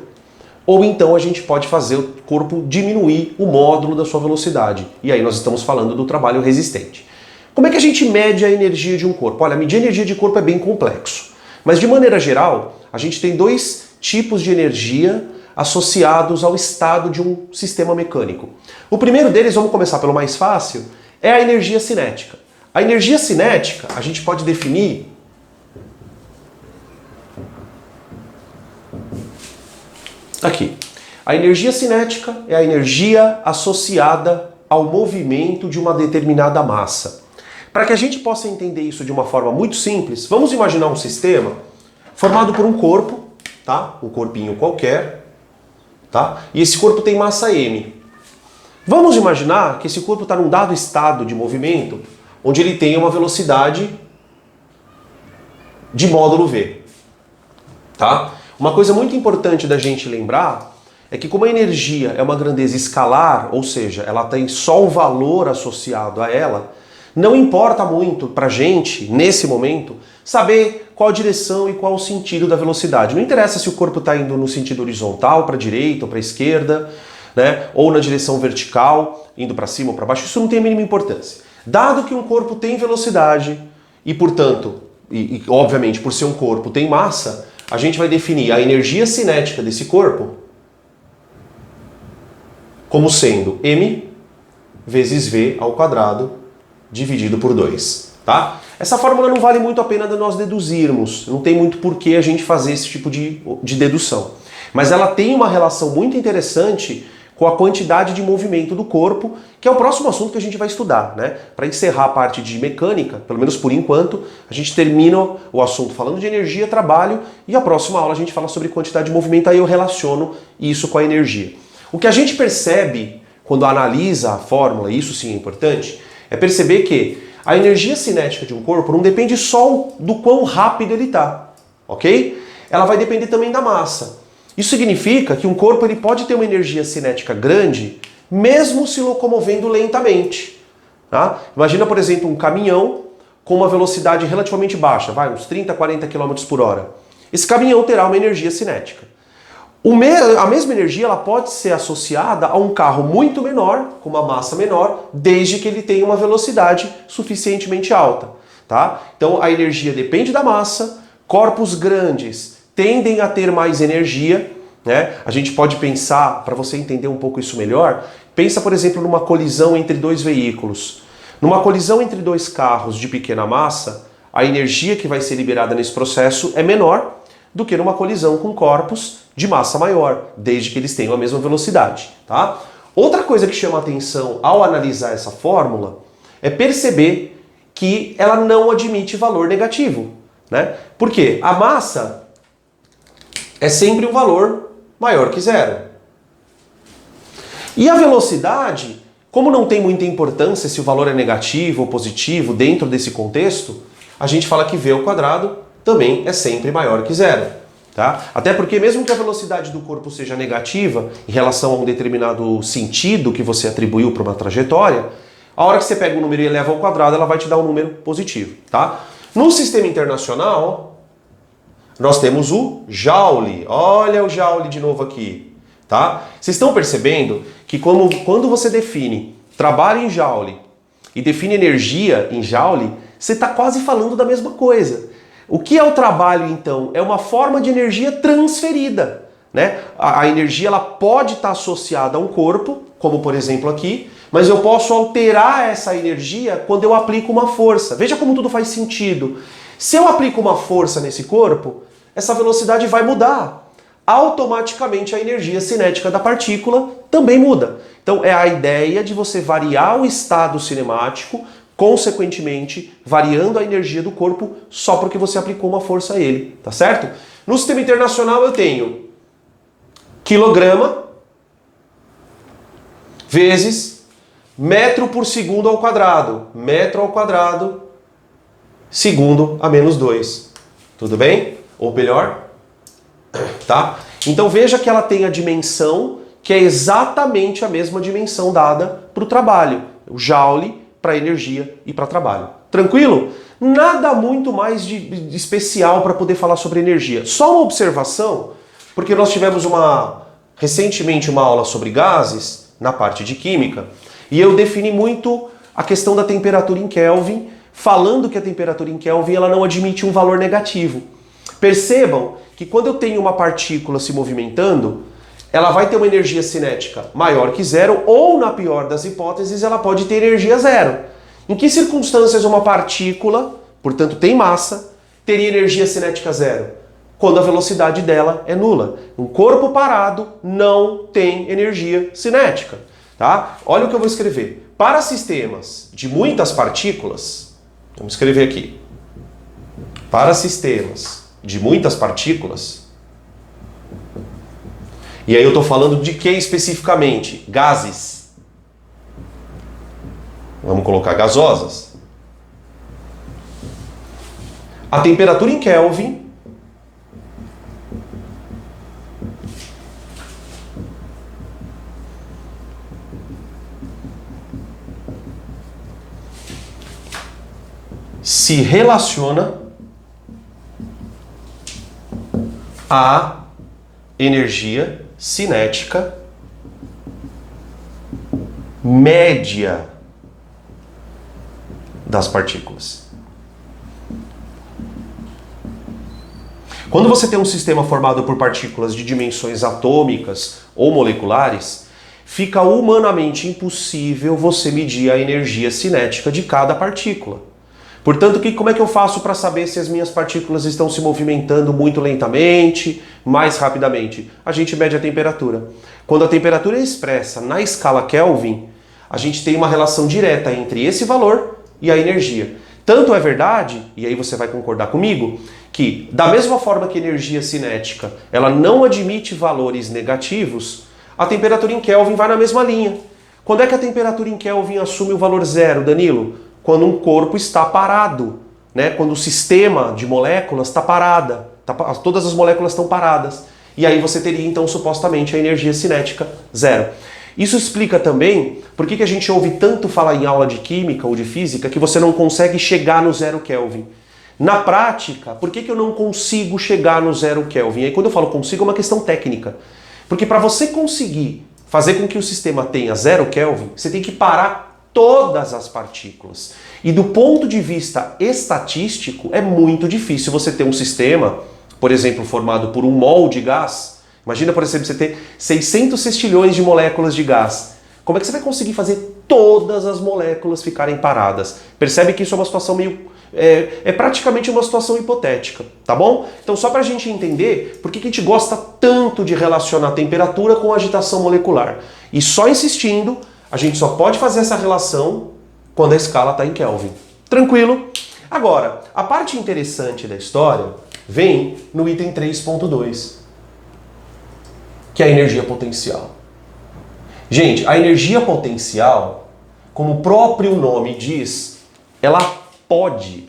ou então a gente pode fazer o corpo diminuir o módulo da sua velocidade. E aí nós estamos falando do trabalho resistente. Como é que a gente mede a energia de um corpo? Olha, medir a energia de corpo é bem complexo. Mas de maneira geral, a gente tem dois tipos de energia associados ao estado de um sistema mecânico. O primeiro deles, vamos começar pelo mais fácil, é a energia cinética. A energia cinética a gente pode definir aqui. A energia cinética é a energia associada ao movimento de uma determinada massa. Para que a gente possa entender isso de uma forma muito simples, vamos imaginar um sistema formado por um corpo, tá? Um corpinho qualquer, tá? E esse corpo tem massa m. Vamos imaginar que esse corpo está num dado estado de movimento, onde ele tem uma velocidade de módulo v. Tá? Uma coisa muito importante da gente lembrar é que como a energia é uma grandeza escalar, ou seja, ela tem só um valor associado a ela, não importa muito para a gente, nesse momento, saber qual a direção e qual o sentido da velocidade. Não interessa se o corpo está indo no sentido horizontal, para a direita ou para a esquerda, né? Ou na direção vertical, indo para cima ou para baixo, isso não tem a mínima importância. Dado que um corpo tem velocidade e, portanto, obviamente por ser um corpo tem massa, a gente vai definir a energia cinética desse corpo como sendo m vezes v ao quadrado dividido por 2, tá? Essa fórmula não vale muito a pena de nós deduzirmos, não tem muito porquê a gente fazer esse tipo de dedução. Mas ela tem uma relação muito interessante com a quantidade de movimento do corpo, que é o próximo assunto que a gente vai estudar, né? Para encerrar a parte de mecânica, pelo menos por enquanto, a gente termina o assunto falando de energia, trabalho, e a próxima aula a gente fala sobre quantidade de movimento, aí eu relaciono isso com a energia. O que a gente percebe quando analisa a fórmula, e isso sim é importante, é perceber que a energia cinética de um corpo não depende só do quão rápido ele está, ok? Ela vai depender também da massa. Isso significa que um corpo ele pode ter uma energia cinética grande, mesmo se locomovendo lentamente. Tá? Imagina, por exemplo, um caminhão com uma velocidade relativamente baixa, vai uns 30, 40 km por hora. Esse caminhão terá uma energia cinética. A mesma energia ela pode ser associada a um carro muito menor, com uma massa menor, desde que ele tenha uma velocidade suficientemente alta. Tá? Então a energia depende da massa, Corpos grandes tendem a ter mais energia, né? A gente pode pensar, para você entender um pouco isso melhor, pensa, por exemplo, numa colisão entre dois veículos. Numa colisão entre dois carros de pequena massa, a energia que vai ser liberada nesse processo é menor do que numa colisão com corpos de massa maior, desde que eles tenham a mesma velocidade, tá? Outra coisa que chama a atenção ao analisar essa fórmula é perceber que ela não admite valor negativo, né? Por quê? A massa é sempre um valor maior que zero. E a velocidade, como não tem muita importância se o valor é negativo ou positivo dentro desse contexto, a gente fala que v ao quadrado também é sempre maior que zero. Tá? Até porque mesmo que a velocidade do corpo seja negativa em relação a um determinado sentido que você atribuiu para uma trajetória, a hora que você pega um número e eleva ao quadrado, ela vai te dar um número positivo. Tá? No sistema internacional, nós temos o Joule. Olha o Joule de novo aqui. Tá? Vocês estão percebendo que quando você define trabalho em Joule e define energia em Joule, você está quase falando da mesma coisa. O que é o trabalho, então? É uma forma de energia transferida, né? A energia ela pode estar associada a um corpo, como por exemplo aqui, mas eu posso alterar essa energia quando eu aplico uma força. Veja como tudo faz sentido. Se eu aplico uma força nesse corpo, essa velocidade vai mudar. Automaticamente a energia cinética da partícula também muda. Então é a ideia de você variar o estado cinemático, consequentemente, variando a energia do corpo só porque você aplicou uma força a ele, tá certo? No sistema internacional eu tenho quilograma vezes metro por segundo ao quadrado. Metro ao quadrado, segundo a menos 2. Tudo bem? Ou melhor? Tá? Então veja que ela tem a dimensão que é exatamente a mesma dimensão dada para o trabalho. O Joule para energia e para trabalho. Tranquilo? Nada muito mais de especial para poder falar sobre energia. Só uma observação, porque nós tivemos recentemente uma aula sobre gases na parte de química, e eu defini muito a questão da temperatura em Kelvin, falando que a temperatura em Kelvin ela não admite um valor negativo. Percebam que quando eu tenho uma partícula se movimentando, ela vai ter uma energia cinética maior que zero, ou, na pior das hipóteses, ela pode ter energia zero. Em que circunstâncias uma partícula, portanto tem massa, teria energia cinética zero? Quando a velocidade dela é nula. Um corpo parado não tem energia cinética. Tá? Olha o que eu vou escrever. Para sistemas de muitas partículas, vamos escrever aqui. Para sistemas de muitas partículas, e aí eu estou falando de que especificamente? Gases. Vamos colocar gasosas. A temperatura em Kelvin se relaciona à energia cinética média das partículas. Quando você tem um sistema formado por partículas de dimensões atômicas ou moleculares, fica humanamente impossível você medir a energia cinética de cada partícula. Portanto, como é que eu faço para saber se as minhas partículas estão se movimentando muito lentamente, mais rapidamente? A gente mede a temperatura. Quando a temperatura é expressa na escala Kelvin, a gente tem uma relação direta entre esse valor e a energia. Tanto é verdade, e aí você vai concordar comigo, que da mesma forma que a energia cinética ela não admite valores negativos, a temperatura em Kelvin vai na mesma linha. Quando é que a temperatura em Kelvin assume o valor zero, Danilo? Quando um corpo está parado, né? Quando o sistema de moléculas está parada, todas as moléculas estão paradas. E aí você teria então supostamente a energia cinética zero. Isso explica também por que a gente ouve tanto falar em aula de química ou de física que você não consegue chegar no zero Kelvin. Na prática, por que eu não consigo chegar no zero Kelvin? E aí quando eu falo consigo é uma questão técnica. Porque para você conseguir fazer com que o sistema tenha zero Kelvin, você tem que parar todas as partículas. E do ponto de vista estatístico, é muito difícil você ter um sistema, por exemplo, formado por 1 mol de gás. Imagina, por exemplo, você ter 600 sextilhões de moléculas de gás. Como é que você vai conseguir fazer todas as moléculas ficarem paradas? Percebe que isso é uma situação meio... É praticamente uma situação hipotética, tá bom? Então, só para a gente entender por que a gente gosta tanto de relacionar temperatura com agitação molecular. E só insistindo, a gente só pode fazer essa relação quando a escala está em Kelvin. Tranquilo? Agora, a parte interessante da história vem no item 3.2, que é a energia potencial. Gente, a energia potencial, como o próprio nome diz, ela pode.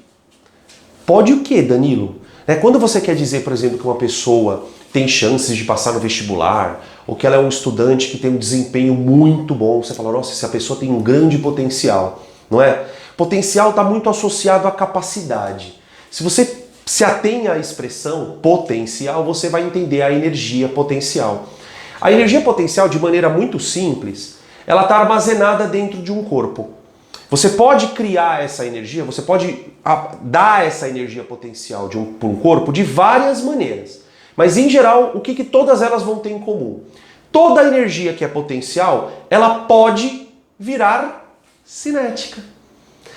Pode o quê, Danilo? Quando você quer dizer, por exemplo, que uma pessoa tem chances de passar no vestibular, ou que ela é um estudante que tem um desempenho muito bom, você fala, nossa, essa pessoa tem um grande potencial, não é? Potencial está muito associado à capacidade. Se você se atém à expressão potencial, você vai entender a energia potencial. A energia potencial, de maneira muito simples, ela está armazenada dentro de um corpo. Você pode criar essa energia, você pode dar essa energia potencial para um corpo de várias maneiras. Mas, em geral, o que todas elas vão ter em comum? Toda energia que é potencial, ela pode virar cinética.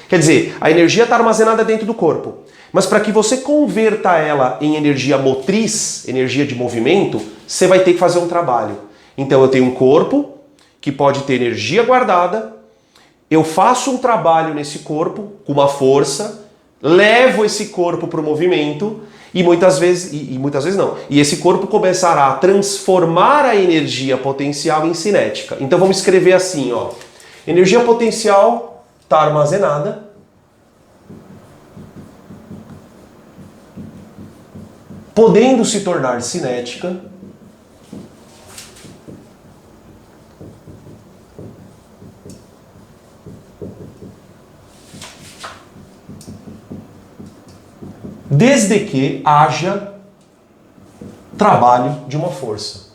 Quer dizer, a energia está armazenada dentro do corpo. Mas para que você converta ela em energia motriz, energia de movimento, você vai ter que fazer um trabalho. Então eu tenho um corpo que pode ter energia guardada, eu faço um trabalho nesse corpo com uma força, levo esse corpo para o movimento e muitas vezes não. E esse corpo começará a transformar a energia potencial em cinética. Então vamos escrever assim, ó. Energia potencial está armazenada. Podendo se tornar cinética, desde que haja trabalho de uma força.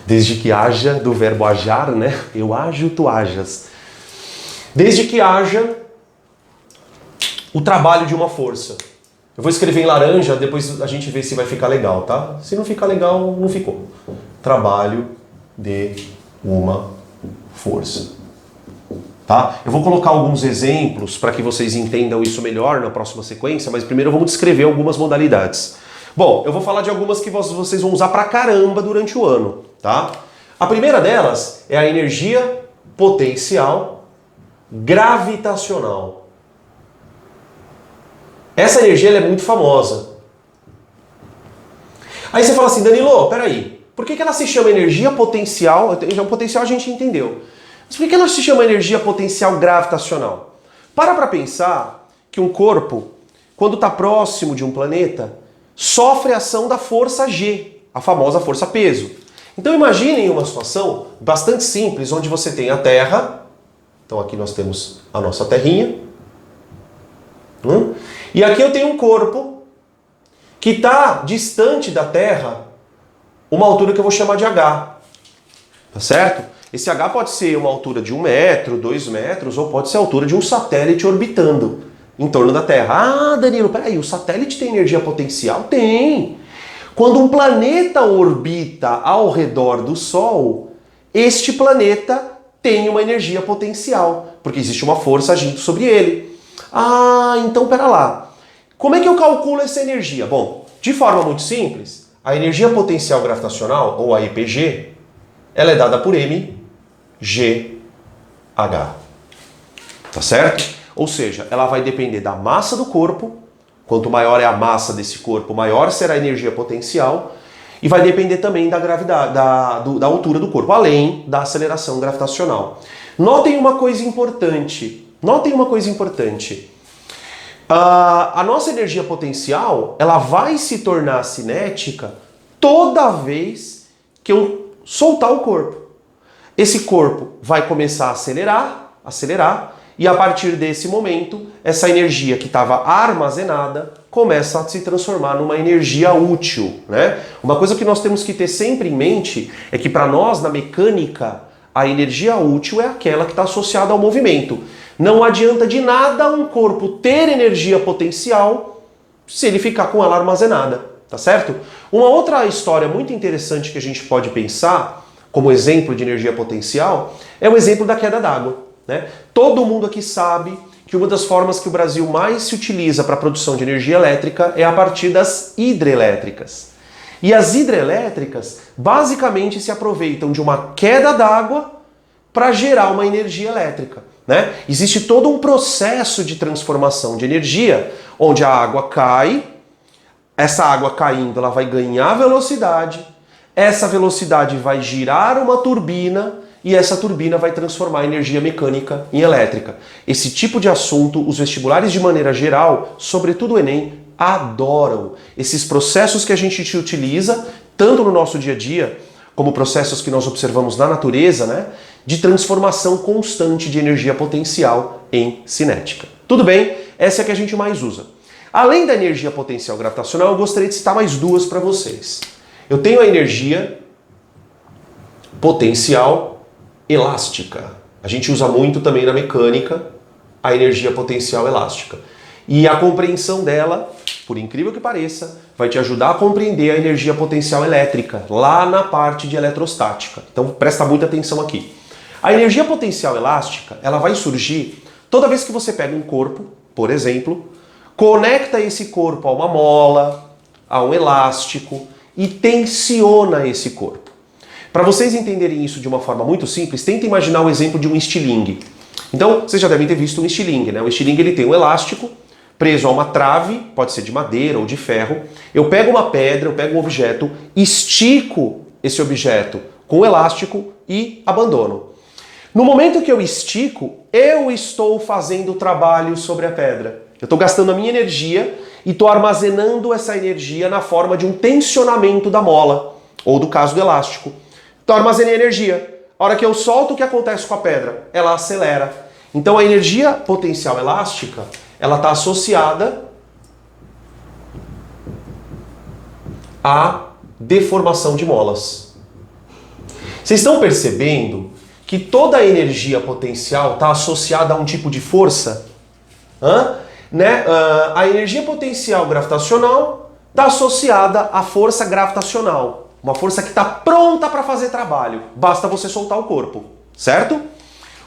Desde que haja, do verbo ajar, né? Eu ajo, tu ajas. Desde que haja o trabalho de uma força. Eu vou escrever em laranja, depois a gente vê se vai ficar legal, tá? Se não ficar legal, não ficou. Trabalho de uma força. Tá? Eu vou colocar alguns exemplos para que vocês entendam isso melhor na próxima sequência, mas primeiro vamos descrever algumas modalidades. Bom, eu vou falar de algumas que vocês vão usar pra caramba durante o ano, tá? A primeira delas é a energia potencial gravitacional. Essa energia ela é muito famosa. Aí você fala assim, Danilo, peraí, por que ela se chama energia potencial? O potencial a gente entendeu. Mas por que ela se chama energia potencial gravitacional? Para pensar que um corpo, quando está próximo de um planeta, sofre a ação da força G, a famosa força peso. Então imaginem uma situação bastante simples, onde você tem a Terra, então aqui nós temos a nossa terrinha, e aqui eu tenho um corpo que está distante da Terra, uma altura que eu vou chamar de H, tá certo? Esse H pode ser uma altura de 1 metro, 2 metros, ou pode ser a altura de um satélite orbitando em torno da Terra. Ah, Danilo, peraí, o satélite tem energia potencial? Tem! Quando um planeta orbita ao redor do Sol, este planeta tem uma energia potencial, porque existe uma força agindo sobre ele. Ah, então pera lá. Como é que eu calculo essa energia? Bom, de forma muito simples, a energia potencial gravitacional, ou a EPG, ela é dada por mgh. Tá certo? Ou seja, ela vai depender da massa do corpo. Quanto maior é a massa desse corpo, maior será a energia potencial. E vai depender também da gravidade, da altura do corpo, além da aceleração gravitacional. Notem uma coisa importante. A nossa energia potencial, ela vai se tornar cinética toda vez que eu soltar o corpo. Esse corpo vai começar a acelerar, e a partir desse momento, essa energia que estava armazenada começa a se transformar numa energia útil, né? Uma coisa que nós temos que ter sempre em mente é que para nós, na mecânica, A energia útil é aquela que está associada ao movimento. Não adianta de nada um corpo ter energia potencial se ele ficar com ela armazenada, tá certo? Uma outra história muito interessante que a gente pode pensar como exemplo de energia potencial é o exemplo da queda d'água, né? Todo mundo aqui sabe que uma das formas que o Brasil mais se utiliza para a produção de energia elétrica é a partir das hidrelétricas. E as hidrelétricas basicamente se aproveitam de uma queda d'água para gerar uma energia elétrica, né? Existe todo um processo de transformação de energia onde a água cai, essa água caindo ela vai ganhar velocidade, essa velocidade vai girar uma turbina e essa turbina vai transformar a energia mecânica em elétrica. Esse tipo de assunto, os vestibulares de maneira geral, sobretudo o Enem, adoram. Esses processos que a gente utiliza, tanto no nosso dia a dia, como processos que nós observamos na natureza, né, de transformação constante de energia potencial em cinética. Tudo bem? Essa é a que a gente mais usa. Além da energia potencial gravitacional, eu gostaria de citar mais duas para vocês. Eu tenho a energia potencial elástica. A gente usa muito também na mecânica a energia potencial elástica. E a compreensão dela, por incrível que pareça, vai te ajudar a compreender a energia potencial elétrica, lá na parte de eletrostática. Então presta muita atenção aqui. A energia potencial elástica, ela vai surgir toda vez que você pega um corpo, por exemplo, conecta esse corpo a uma mola, a um elástico e tensiona esse corpo. Para vocês entenderem isso de uma forma muito simples, tenta imaginar o exemplo de um estilingue. Então, vocês já devem ter visto um estilingue, né? O estilingue ele tem um elástico preso a uma trave, pode ser de madeira ou de ferro. Eu pego uma pedra, eu pego um objeto, estico esse objeto com o elástico e abandono. No momento que eu estico, eu estou fazendo o trabalho sobre a pedra. Eu estou gastando a minha energia e estou armazenando essa energia na forma de um tensionamento da mola, ou do caso do elástico. Então armazenei energia. A hora que eu solto, o que acontece com a pedra? Ela acelera. Então a energia potencial elástica, ela está associada à deformação de molas. Vocês estão percebendo que toda a energia potencial está associada a um tipo de força? A energia potencial gravitacional está associada à força gravitacional. Uma força que está pronta para fazer trabalho. Basta você soltar o corpo, certo?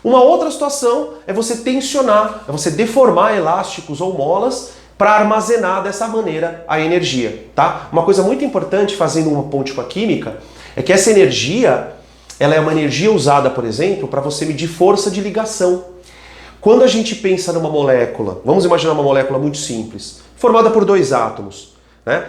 Uma outra situação é você tensionar, é você deformar elásticos ou molas para armazenar dessa maneira a energia, tá? Uma coisa muito importante, fazendo uma ponte com a química, é que essa energia, ela é uma energia usada, por exemplo, para você medir força de ligação. Quando a gente pensa numa molécula, vamos imaginar uma molécula muito simples, formada por dois átomos, né?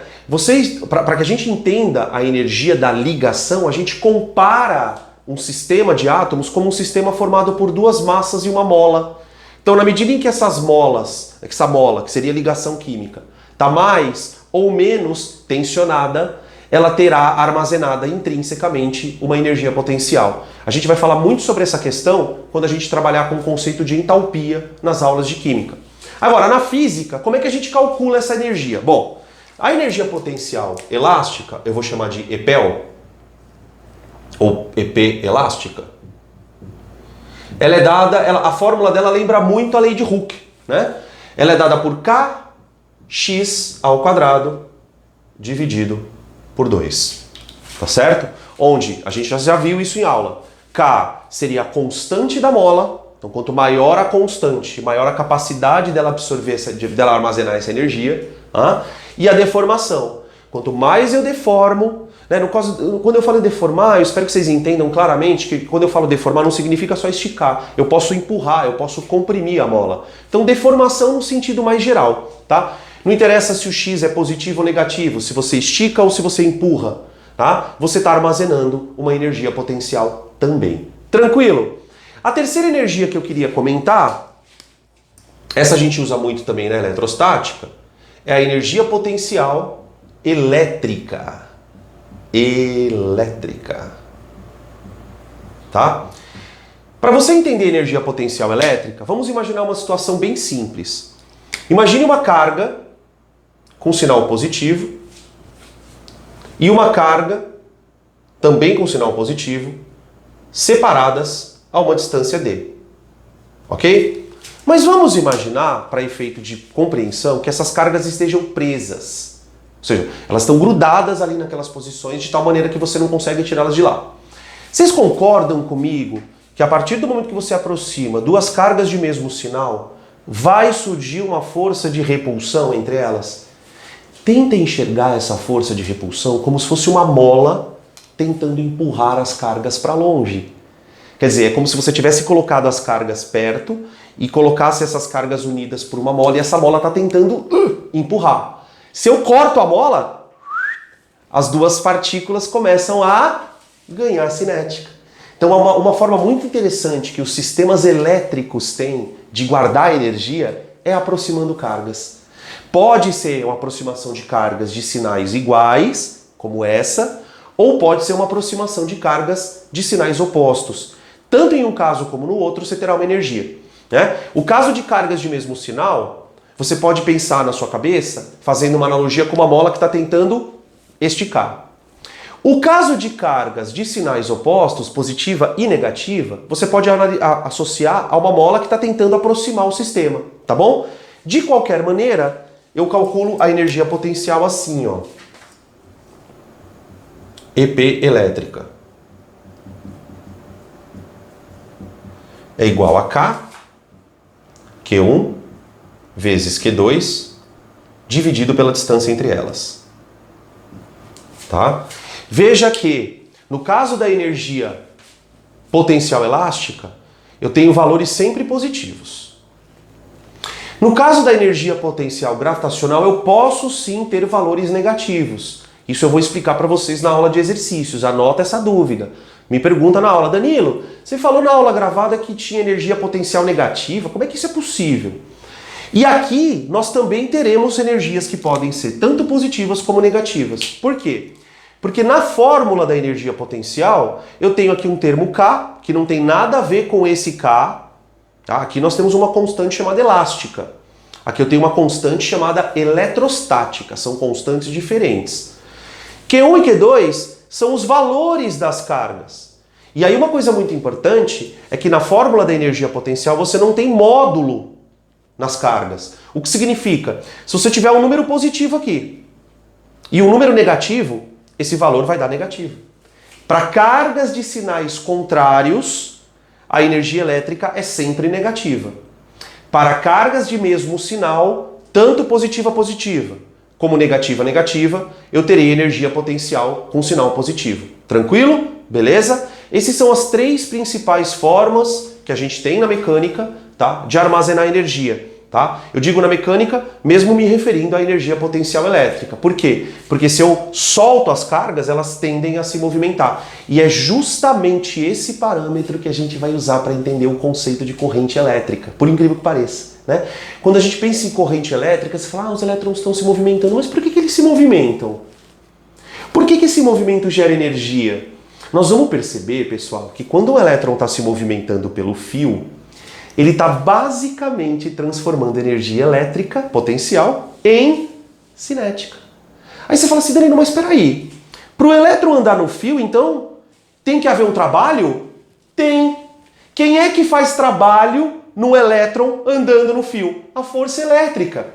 Para que a gente entenda a energia da ligação, a gente compara um sistema de átomos como um sistema formado por duas massas e uma mola. Então, na medida em que essa mola, que seria ligação química, está mais ou menos tensionada, ela terá armazenada intrinsecamente uma energia potencial. A gente vai falar muito sobre essa questão quando a gente trabalhar com o conceito de entalpia nas aulas de química. Agora, na física, como é que a gente calcula essa energia? Bom, a energia potencial elástica, eu vou chamar de EPEL, ou EP elástica, ela é dada, a fórmula dela lembra muito a lei de Hooke, né? Ela é dada por kx ao quadrado dividido por 2, tá certo? Onde a gente já viu isso em aula. K seria a constante da mola, então quanto maior a constante, maior a capacidade dela absorver, dela armazenar essa energia, e a deformação. Quanto mais eu deformo, né, no caso, quando eu falo deformar, eu espero que vocês entendam claramente que quando eu falo deformar não significa só esticar. Eu posso empurrar, eu posso comprimir a mola. Então deformação no sentido mais geral, tá? Não interessa se o x é positivo ou negativo, se você estica ou se você empurra, tá? Você está armazenando uma energia potencial também. Tranquilo? A terceira energia que eu queria comentar, essa a gente usa muito também na eletrostática, é a energia potencial elétrica. Tá? Para você entender energia potencial elétrica, vamos imaginar uma situação bem simples. Imagine uma carga com sinal positivo e uma carga também com sinal positivo separadas a uma distância d. Ok? Mas vamos imaginar, para efeito de compreensão, que essas cargas estejam presas. Ou seja, elas estão grudadas ali naquelas posições de tal maneira que você não consegue tirá-las de lá. Vocês concordam comigo que a partir do momento que você aproxima duas cargas de mesmo sinal, vai surgir uma força de repulsão entre elas? Tenta enxergar essa força de repulsão como se fosse uma mola tentando empurrar as cargas para longe. Quer dizer, é como se você tivesse colocado as cargas perto e colocasse essas cargas unidas por uma mola e essa mola está tentando empurrar. Se eu corto a mola, as duas partículas começam a ganhar cinética. Então, uma forma muito interessante que os sistemas elétricos têm de guardar energia é aproximando cargas. Pode ser uma aproximação de cargas de sinais iguais, como essa, ou pode ser uma aproximação de cargas de sinais opostos. Tanto em um caso como no outro, você terá uma energia, né? O caso de cargas de mesmo sinal, você pode pensar na sua cabeça, fazendo uma analogia com uma mola que está tentando esticar. O caso de cargas de sinais opostos, positiva e negativa, você pode associar a uma mola que está tentando aproximar o sistema, tá bom? De qualquer maneira, eu calculo a energia potencial assim, ó. EP elétrica é igual a K, Q1, vezes Q2, dividido pela distância entre elas. Tá? Veja que, no caso da energia potencial elástica, eu tenho valores sempre positivos. No caso da energia potencial gravitacional, eu posso sim ter valores negativos. Isso eu vou explicar para vocês na aula de exercícios. Anota essa dúvida. Me pergunta na aula: Danilo, você falou na aula gravada que tinha energia potencial negativa. Como é que isso é possível? E aqui nós também teremos energias que podem ser tanto positivas como negativas. Por quê? Porque na fórmula da energia potencial, eu tenho aqui um termo K, que não tem nada a ver com esse K. Tá? Aqui nós temos uma constante chamada elástica. Aqui eu tenho uma constante chamada eletrostática. São constantes diferentes. Q1 e Q2 são os valores das cargas. E aí uma coisa muito importante é que na fórmula da energia potencial você não tem módulo nas cargas. O que significa? Se você tiver um número positivo aqui e um número negativo, esse valor vai dar negativo. Para cargas de sinais contrários, a energia elétrica é sempre negativa. Para cargas de mesmo sinal, tanto positiva positiva como negativa negativa, eu terei energia potencial com sinal positivo. Tranquilo? Beleza? Essas são as três principais formas que a gente tem na mecânica, tá, de armazenar energia. Tá? Eu digo na mecânica, mesmo me referindo à energia potencial elétrica. Por quê? Porque se eu solto as cargas, elas tendem a se movimentar. E é justamente esse parâmetro que a gente vai usar para entender o conceito de corrente elétrica, por incrível que pareça. Né? Quando a gente pensa em corrente elétrica, você fala, os elétrons estão se movimentando, mas por que eles se movimentam? Por que esse movimento gera energia? Nós vamos perceber, pessoal, que quando o elétron está se movimentando pelo fio, ele está basicamente transformando energia elétrica, potencial, em cinética. Aí você fala assim, Danilo, mas espera aí. Para o elétron andar no fio, então, tem que haver um trabalho? Tem. Quem é que faz trabalho no elétron andando no fio? A força elétrica.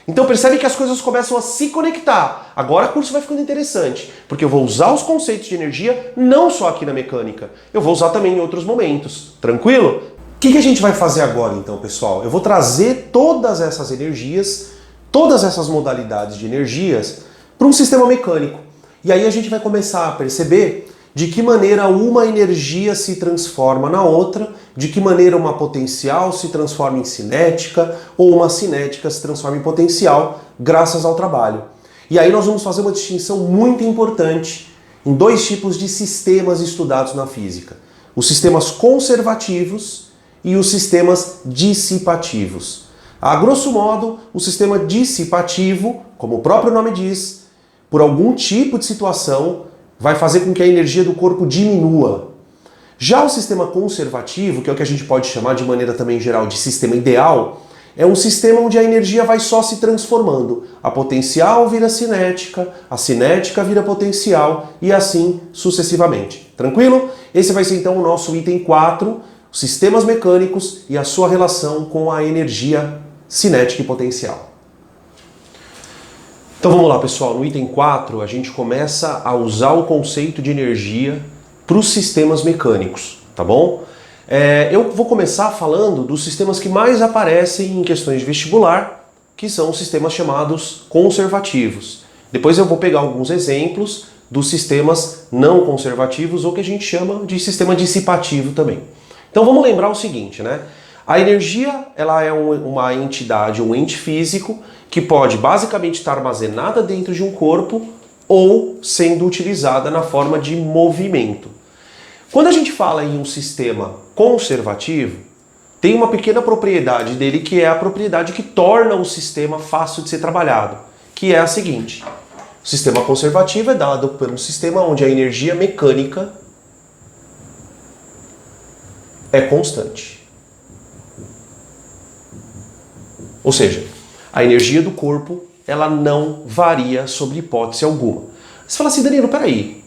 Então percebe que as coisas começam a se conectar. Agora o curso vai ficando interessante, porque eu vou usar os conceitos de energia não só aqui na mecânica, eu vou usar também em outros momentos. Tranquilo? O que a gente vai fazer agora então, pessoal? Eu vou trazer todas essas energias, todas essas modalidades de energias para um sistema mecânico. E aí a gente vai começar a perceber de que maneira uma energia se transforma na outra, de que maneira uma potencial se transforma em cinética ou uma cinética se transforma em potencial graças ao trabalho. E aí nós vamos fazer uma distinção muito importante em dois tipos de sistemas estudados na física. Os sistemas conservativos e os sistemas dissipativos. A grosso modo, o sistema dissipativo, como o próprio nome diz, por algum tipo de situação, vai fazer com que a energia do corpo diminua. Já o sistema conservativo, que é o que a gente pode chamar de maneira também geral de sistema ideal, é um sistema onde a energia vai só se transformando. A potencial vira cinética, a cinética vira potencial e assim sucessivamente. Tranquilo? Esse vai ser então o nosso item 4, sistemas mecânicos e a sua relação com a energia cinética e potencial. Então vamos lá, pessoal. No item 4, a gente começa a usar o conceito de energia para os sistemas mecânicos, tá bom? Eu vou começar falando dos sistemas que mais aparecem em questões de vestibular, que são os sistemas chamados conservativos. Depois eu vou pegar alguns exemplos dos sistemas não conservativos, ou que a gente chama de sistema dissipativo também. Então vamos lembrar o seguinte, né? A energia, ela é uma entidade, um ente físico, que pode basicamente estar armazenada dentro de um corpo ou sendo utilizada na forma de movimento. Quando a gente fala em um sistema conservativo, tem uma pequena propriedade dele que é a propriedade que torna o sistema fácil de ser trabalhado, que é a seguinte: o sistema conservativo é dado por um sistema onde a energia mecânica é constante. Ou seja, a energia do corpo, ela não varia sobre hipótese alguma. Você fala assim, Danilo, peraí.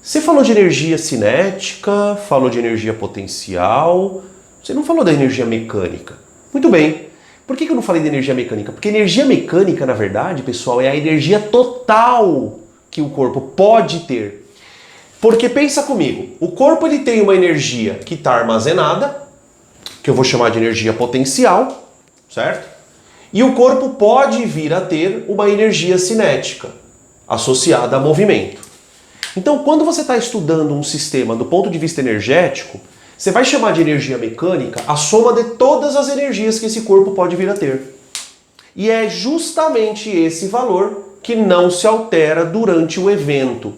Você falou de energia cinética, falou de energia potencial, você não falou da energia mecânica. Muito bem. Por que eu não falei de energia mecânica? Porque energia mecânica, na verdade, pessoal, é a energia total que o corpo pode ter. Porque pensa comigo, o corpo ele tem uma energia que está armazenada, que eu vou chamar de energia potencial, certo? E o corpo pode vir a ter uma energia cinética, associada a movimento. Então, quando você está estudando um sistema do ponto de vista energético, você vai chamar de energia mecânica a soma de todas as energias que esse corpo pode vir a ter. E é justamente esse valor que não se altera durante o evento.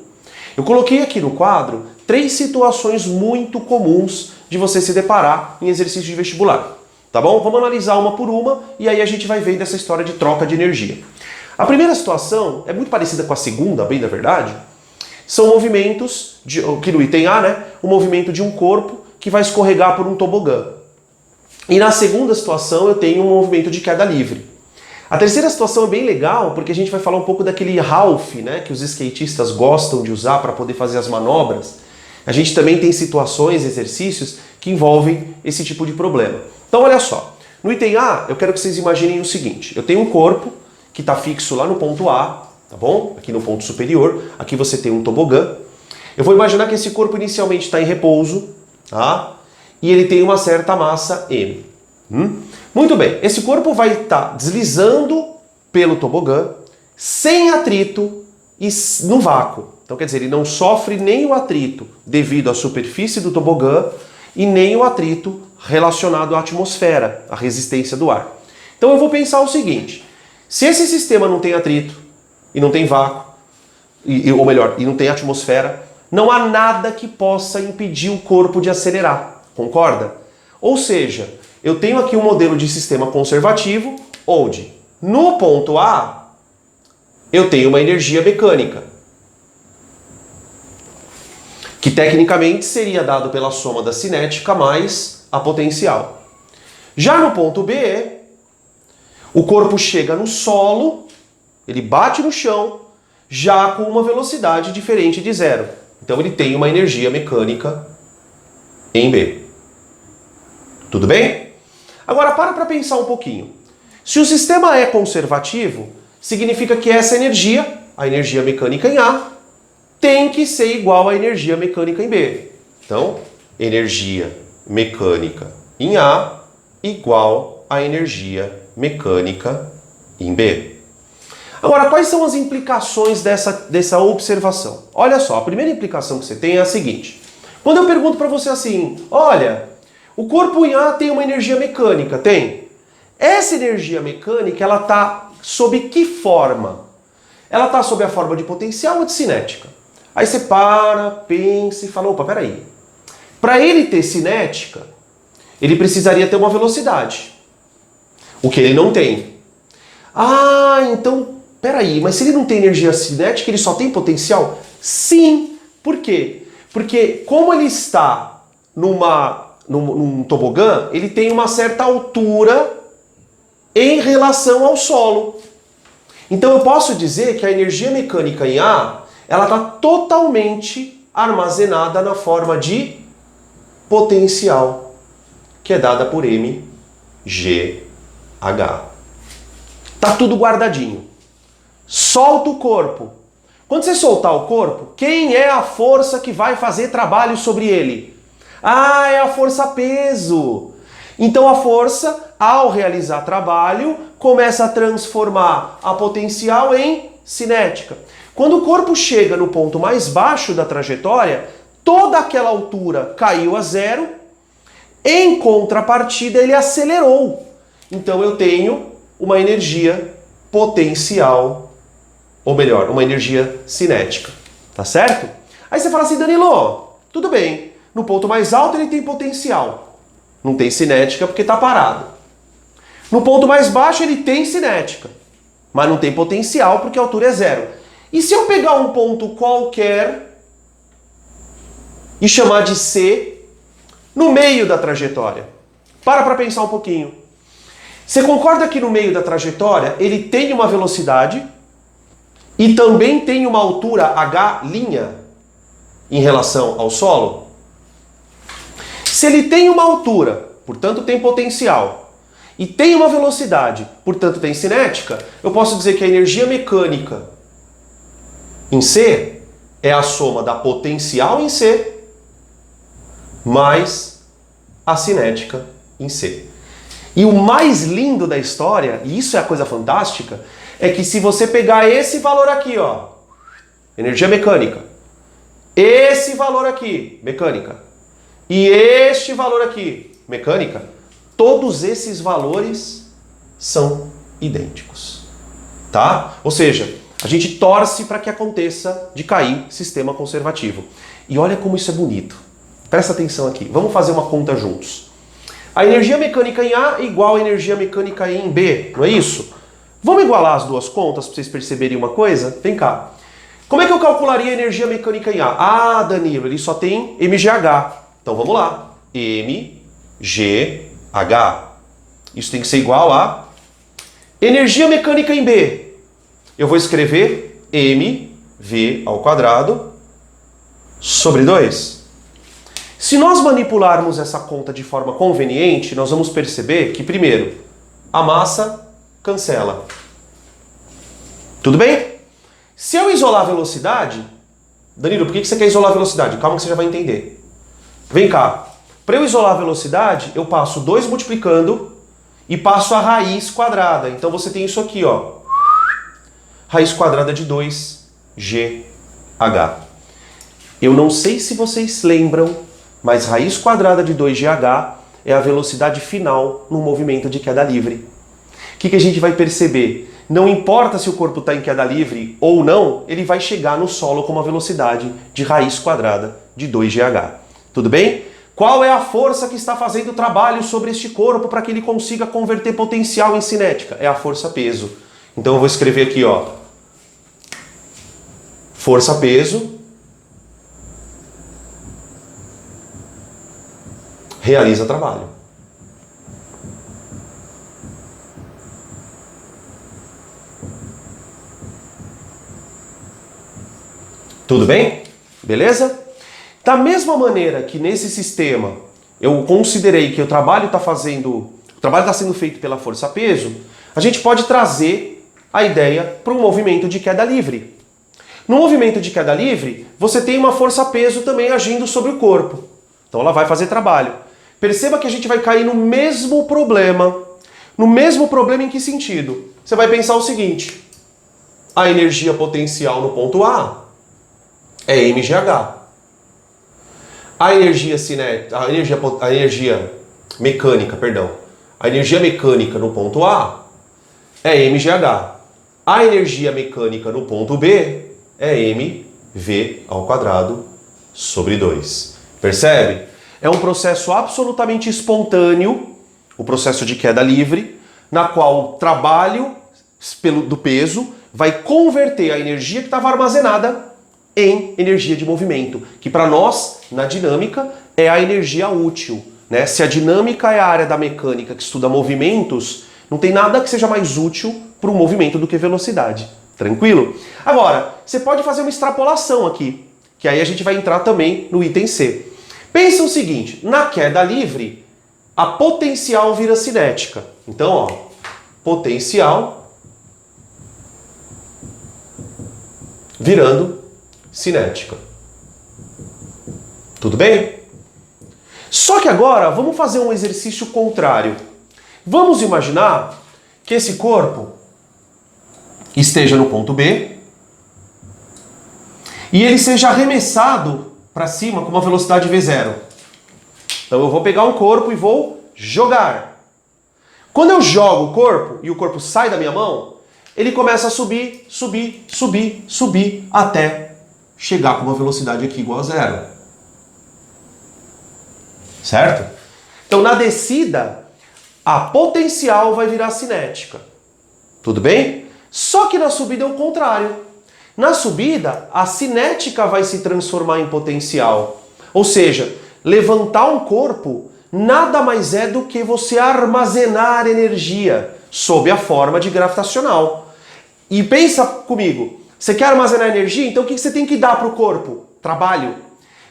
Eu coloquei aqui no quadro 3 situações muito comuns de você se deparar em exercício de vestibular. Tá bom? Vamos analisar uma por uma e aí a gente vai ver dessa história de troca de energia. A primeira situação é muito parecida com a segunda, bem da verdade. São movimentos, que no item A, né? O movimento de um corpo que vai escorregar por um tobogã. E na segunda situação eu tenho um movimento de queda livre. A terceira situação é bem legal porque a gente vai falar um pouco daquele half, né? Que os skatistas gostam de usar para poder fazer as manobras. A gente também tem situações, exercícios que envolvem esse tipo de problema. Então olha só, no item A eu quero que vocês imaginem o seguinte: eu tenho um corpo que está fixo lá no ponto A, tá bom? Aqui no ponto superior, aqui você tem um tobogã. Eu vou imaginar que esse corpo inicialmente está em repouso, tá? E ele tem uma certa massa M. Muito bem, esse corpo vai estar deslizando pelo tobogã, sem atrito e no vácuo. Então quer dizer, ele não sofre nem o atrito devido à superfície do tobogã e nem o atrito relacionado à atmosfera, à resistência do ar. Então eu vou pensar o seguinte: se esse sistema não tem atrito e não tem vácuo, ou melhor, e não tem atmosfera, não há nada que possa impedir o corpo de acelerar. Concorda? Ou seja, eu tenho aqui um modelo de sistema conservativo, onde no ponto A eu tenho uma energia mecânica, que tecnicamente seria dado pela soma da cinética mais a potencial. Já no ponto B, o corpo chega no solo, ele bate no chão, já com uma velocidade diferente de zero. Então ele tem uma energia mecânica em B. Tudo bem? Agora para pensar um pouquinho. Se o sistema é conservativo, significa que essa energia, a energia mecânica em A, tem que ser igual à energia mecânica em B. Então, energia mecânica em A igual à energia mecânica em B. Agora, quais são as implicações dessa observação? Olha só, a primeira implicação que você tem é a seguinte. Quando eu pergunto para você assim, olha, o corpo em A tem uma energia mecânica, tem? Essa energia mecânica, ela está sob que forma? Ela está sob a forma de potencial ou de cinética? Aí você para, pensa e fala, opa, peraí. Para ele ter cinética, ele precisaria ter uma velocidade. O que ele não tem. Ah, então, peraí, mas se ele não tem energia cinética, ele só tem potencial? Sim. Por quê? Porque como ele está num tobogã, ele tem uma certa altura em relação ao solo. Então eu posso dizer que a energia mecânica em A, ela está totalmente armazenada na forma de potencial, que é dada por mgh. Tá tudo guardadinho. Solta o corpo. Quando você soltar o corpo, quem é a força que vai fazer trabalho sobre ele? Ah, é a força peso. Então a força, ao realizar trabalho, começa a transformar a potencial em cinética. Quando o corpo chega no ponto mais baixo da trajetória, toda aquela altura caiu a zero, em contrapartida ele acelerou. Então eu tenho uma energia potencial, ou melhor, uma energia cinética. Tá certo? Aí você fala assim, Danilo, tudo bem, no ponto mais alto ele tem potencial. Não tem cinética porque está parado. No ponto mais baixo ele tem cinética, mas não tem potencial porque a altura é zero. E se eu pegar um ponto qualquer e chamar de C no meio da trajetória? Para pensar um pouquinho. Você concorda que no meio da trajetória ele tem uma velocidade e também tem uma altura h' em relação ao solo? Se ele tem uma altura, portanto tem potencial, e tem uma velocidade, portanto tem cinética, eu posso dizer que a energia mecânica em C é a soma da potencial em C mais a cinética em C. E o mais lindo da história, e isso é a coisa fantástica, é que se você pegar esse valor aqui, ó, energia mecânica, esse valor aqui, mecânica, e este valor aqui, mecânica, todos esses valores são idênticos, tá? Ou seja, a gente torce para que aconteça de cair sistema conservativo. E olha como isso é bonito. Presta atenção aqui. Vamos fazer uma conta juntos. A energia mecânica em A é igual a energia mecânica em B, não é isso? Vamos igualar as duas contas para vocês perceberem uma coisa? Vem cá. Como é que eu calcularia a energia mecânica em A? Ah, Danilo, ele só tem mgh. Então vamos lá. mgh. Isso tem que ser igual a energia mecânica em B. Eu vou escrever mv ao quadrado sobre 2. Se nós manipularmos essa conta de forma conveniente, nós vamos perceber que, primeiro, a massa cancela. Tudo bem? Se eu isolar a velocidade... Danilo, por que você quer isolar a velocidade? Calma que você já vai entender. Vem cá. Para eu isolar a velocidade, eu passo 2 multiplicando e passo a raiz quadrada. Então você tem isso aqui, ó. Raiz quadrada de 2gh. Eu não sei se vocês lembram, mas raiz quadrada de 2gh é a velocidade final no movimento de queda livre. O que a gente vai perceber? Não importa se o corpo está em queda livre ou não, ele vai chegar no solo com uma velocidade de raiz quadrada de 2gh. Tudo bem? Qual é a força que está fazendo o trabalho sobre este corpo para que ele consiga converter potencial em cinética? É a força-peso. Então eu vou escrever aqui, ó. Força-peso realiza trabalho. Tudo bem? Beleza? Da mesma maneira que nesse sistema eu considerei que o trabalho está sendo feito pela força-peso, a gente pode trazer a ideia para um movimento de queda livre. No movimento de queda livre, você tem uma força-peso também agindo sobre o corpo. Então ela vai fazer trabalho. Perceba que a gente vai cair no mesmo problema. No mesmo problema em que sentido? Você vai pensar o seguinte: a energia potencial no ponto A é mgh. A energia mecânica no ponto A é mgh. A energia mecânica no ponto B é mv ao quadrado sobre 2. Percebe? É um processo absolutamente espontâneo, o processo de queda livre, na qual o trabalho do peso vai converter a energia que estava armazenada em energia de movimento, que para nós, na dinâmica, é a energia útil, né? Se a dinâmica é a área da mecânica que estuda movimentos, não tem nada que seja mais útil para o movimento do que velocidade. Tranquilo? Agora, você pode fazer uma extrapolação aqui. O que aí a gente vai entrar também no item C. Pensa o seguinte, na queda livre, a potencial vira cinética. Então, ó, potencial virando cinética. Tudo bem? Só que agora, vamos fazer um exercício contrário. Vamos imaginar que esse corpo esteja no ponto B e ele seja arremessado para cima com uma velocidade V0. Então eu vou pegar um corpo e vou jogar. Quando eu jogo o corpo e o corpo sai da minha mão, ele começa a subir, subir, subir, subir, até chegar com uma velocidade aqui igual a 0. Certo? Então na descida, a potencial vai virar cinética. Tudo bem? Só que na subida é o contrário. Na subida, a cinética vai se transformar em potencial. Ou seja, levantar um corpo nada mais é do que você armazenar energia sob a forma de gravitacional. E pensa comigo, você quer armazenar energia? Então o que você tem que dar para o corpo? Trabalho.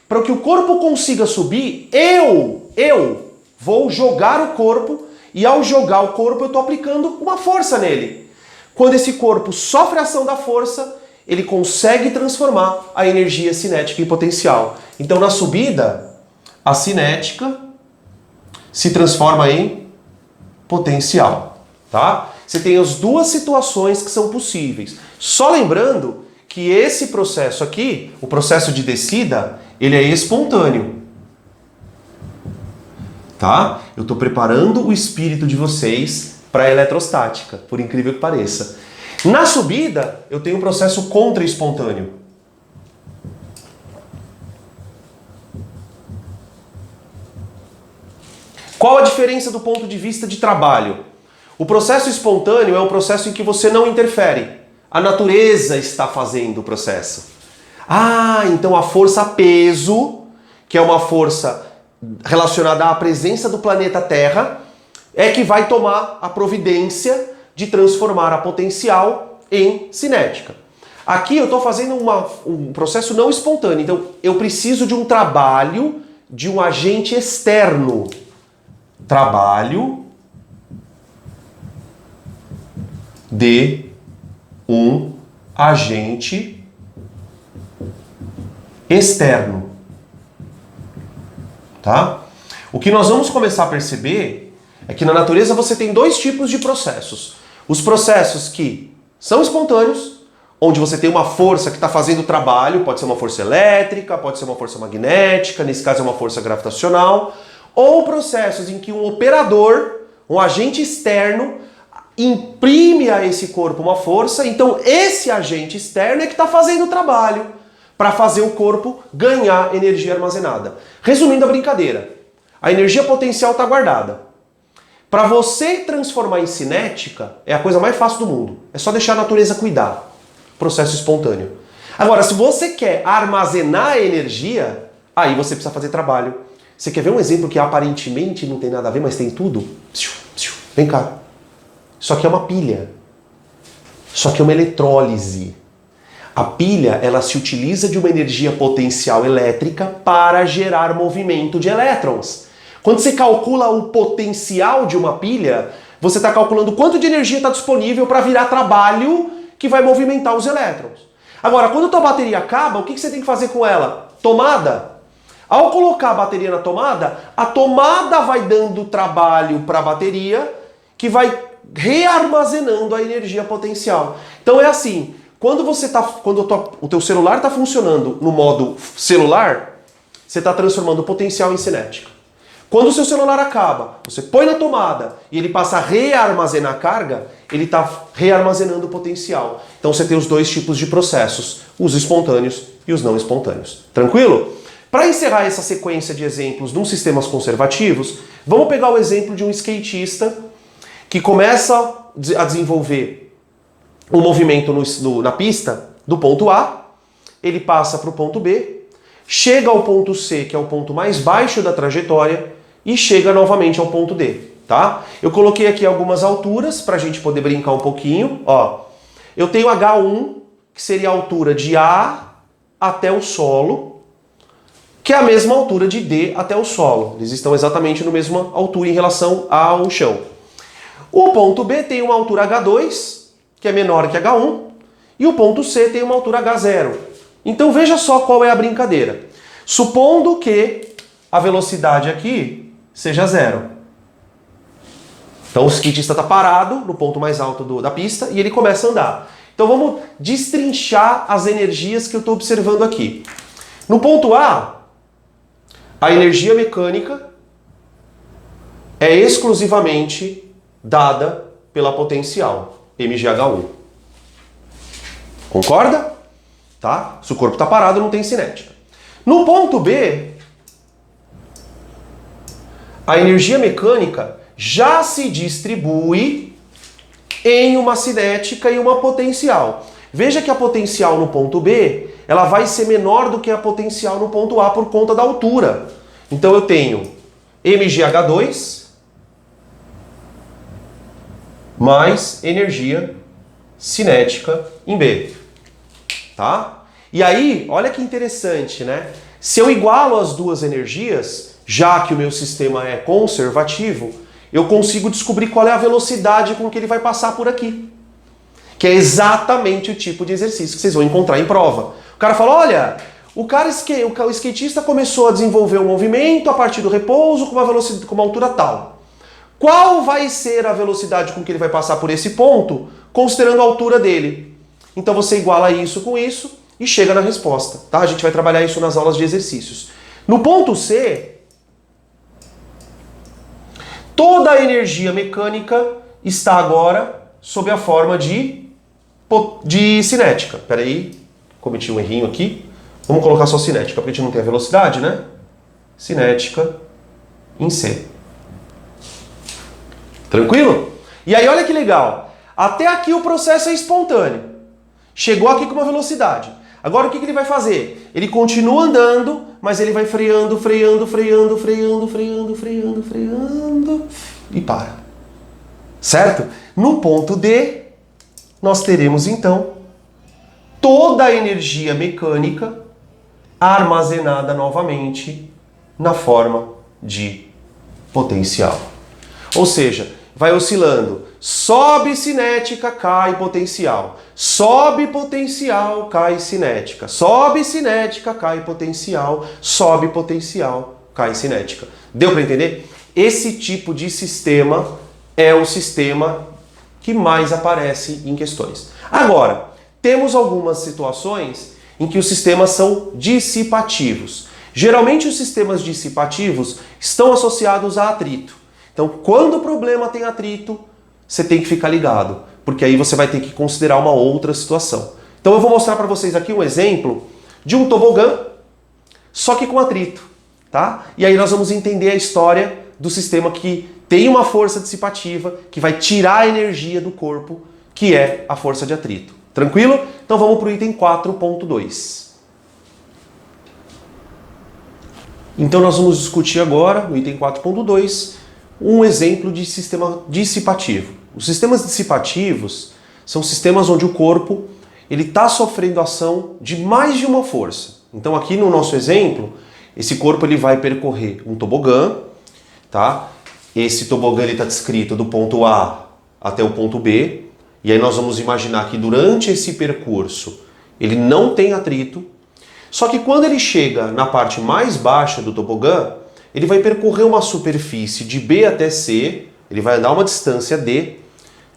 Para que o corpo consiga subir, eu vou jogar o corpo e ao jogar o corpo eu estou aplicando uma força nele. Quando esse corpo sofre a ação da força, ele consegue transformar a energia cinética em potencial. Então na subida, a cinética se transforma em potencial. Tá? Você tem as duas situações que são possíveis. Só lembrando que esse processo aqui, o processo de descida, ele é espontâneo. Tá? Eu estou preparando o espírito de vocês para a eletrostática, por incrível que pareça. Na subida, eu tenho um processo contra-espontâneo. Qual a diferença do ponto de vista de trabalho? O processo espontâneo é um processo em que você não interfere. A natureza está fazendo o processo. Ah, então a força peso, que é uma força relacionada à presença do planeta Terra, é que vai tomar a providência de transformar a potencial em cinética. Aqui eu estou fazendo um processo não espontâneo, então eu preciso de um trabalho de um agente externo. Trabalho de um agente externo. Tá? O que nós vamos começar a perceber é que na natureza você tem dois tipos de processos. Os processos que são espontâneos, onde você tem uma força que está fazendo o trabalho, pode ser uma força elétrica, pode ser uma força magnética, nesse caso é uma força gravitacional, ou processos em que um operador, um agente externo, imprime a esse corpo uma força, então esse agente externo é que está fazendo o trabalho para fazer o corpo ganhar energia armazenada. Resumindo a brincadeira, a energia potencial está guardada. Para você transformar em cinética, é a coisa mais fácil do mundo. É só deixar a natureza cuidar. Processo espontâneo. Agora, se você quer armazenar energia, aí você precisa fazer trabalho. Você quer ver um exemplo que aparentemente não tem nada a ver, mas tem tudo? Vem cá. Isso aqui é uma pilha. Isso aqui é uma eletrólise. A pilha, ela se utiliza de uma energia potencial elétrica para gerar movimento de elétrons. Quando você calcula o potencial de uma pilha, você está calculando quanto de energia está disponível para virar trabalho que vai movimentar os elétrons. Agora, quando a tua bateria acaba, o que você tem que fazer com ela? Tomada. Ao colocar a bateria na tomada, a tomada vai dando trabalho para a bateria, que vai rearmazenando a energia potencial. Então é assim, quando o teu celular está funcionando no modo celular, você está transformando o potencial em cinética. Quando o seu celular acaba, você põe na tomada e ele passa a rearmazenar a carga, ele está rearmazenando o potencial. Então você tem os dois tipos de processos, os espontâneos e os não espontâneos. Tranquilo? Para encerrar essa sequência de exemplos de uns sistemas conservativos, vamos pegar o exemplo de um skatista que começa a desenvolver um movimento na pista do ponto A, ele passa para o ponto B, chega ao ponto C, que é o ponto mais baixo da trajetória, e chega novamente ao ponto D. Tá? Eu coloquei aqui algumas alturas para a gente poder brincar um pouquinho. Ó, eu tenho H1, que seria a altura de A até o solo, que é a mesma altura de D até o solo. Eles estão exatamente na mesma altura em relação ao chão. O ponto B tem uma altura H2, que é menor que H1, e o ponto C tem uma altura H0. Então veja só qual é a brincadeira. Supondo que a velocidade aqui seja 0. Então o skatista está parado no ponto mais alto da pista e ele começa a andar. Então vamos destrinchar as energias que eu estou observando aqui. No ponto A, a energia mecânica é exclusivamente dada pela potencial, mgh1. Concorda? Tá? Se o corpo está parado, não tem cinética. No ponto B, a energia mecânica já se distribui em uma cinética e uma potencial. Veja que a potencial no ponto B, ela vai ser menor do que a potencial no ponto A por conta da altura. Então eu tenho mgh2 mais energia cinética em B. Tá? E aí, olha que interessante, né? Se eu igualo as duas energias, já que o meu sistema é conservativo, eu consigo descobrir qual é a velocidade com que ele vai passar por aqui. Que é exatamente o tipo de exercício que vocês vão encontrar em prova. O cara fala, olha, o skatista começou a desenvolver um movimento a partir do repouso com uma velocidade, com uma altura tal. Qual vai ser a velocidade com que ele vai passar por esse ponto, considerando a altura dele? Então você iguala isso com isso e chega na resposta. Tá? A gente vai trabalhar isso nas aulas de exercícios. No ponto C, toda a energia mecânica está agora sob a forma de cinética. Espera aí, cometi um errinho aqui. Vamos colocar só cinética, porque a gente não tem a velocidade, né? Cinética em C. Tranquilo? E aí olha que legal. Até aqui o processo é espontâneo. Chegou aqui com uma velocidade. Agora o que ele vai fazer? Ele continua andando, mas ele vai freando e para. Certo? No ponto D, nós teremos então toda a energia mecânica armazenada novamente na forma de potencial. Ou seja, vai oscilando. Sobe cinética, cai potencial. Sobe potencial, cai cinética. Sobe cinética, cai potencial. Sobe potencial, cai cinética. Deu para entender? Esse tipo de sistema é o sistema que mais aparece em questões. Agora, temos algumas situações em que os sistemas são dissipativos. Geralmente os sistemas dissipativos estão associados a atrito. Então, quando o problema tem atrito, você tem que ficar ligado, porque aí você vai ter que considerar uma outra situação. Então eu vou mostrar para vocês aqui um exemplo de um tobogã, só que com atrito, tá? E aí nós vamos entender a história do sistema que tem uma força dissipativa, que vai tirar a energia do corpo, que é a força de atrito. Tranquilo? Então vamos para o item 4.2. Então nós vamos discutir agora, no item 4.2, um exemplo de sistema dissipativo. Os sistemas dissipativos são sistemas onde o corpo está sofrendo ação de mais de uma força. Então aqui no nosso exemplo, esse corpo ele vai percorrer um tobogã, tá? Esse tobogã está descrito do ponto A até o ponto B, e aí nós vamos imaginar que durante esse percurso ele não tem atrito, só que quando ele chega na parte mais baixa do tobogã, ele vai percorrer uma superfície de B até C, ele vai andar uma distância D,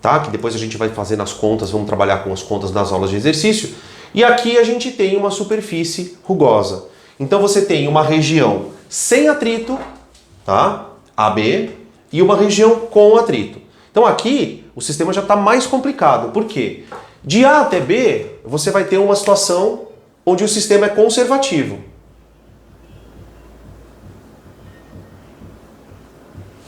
tá? Que depois a gente vai fazer nas contas, vamos trabalhar com as contas nas aulas de exercício. E aqui a gente tem uma superfície rugosa. Então você tem uma região sem atrito, tá? AB, e uma região com atrito. Então aqui o sistema já está mais complicado. Por quê? De A até B, você vai ter uma situação onde o sistema é conservativo.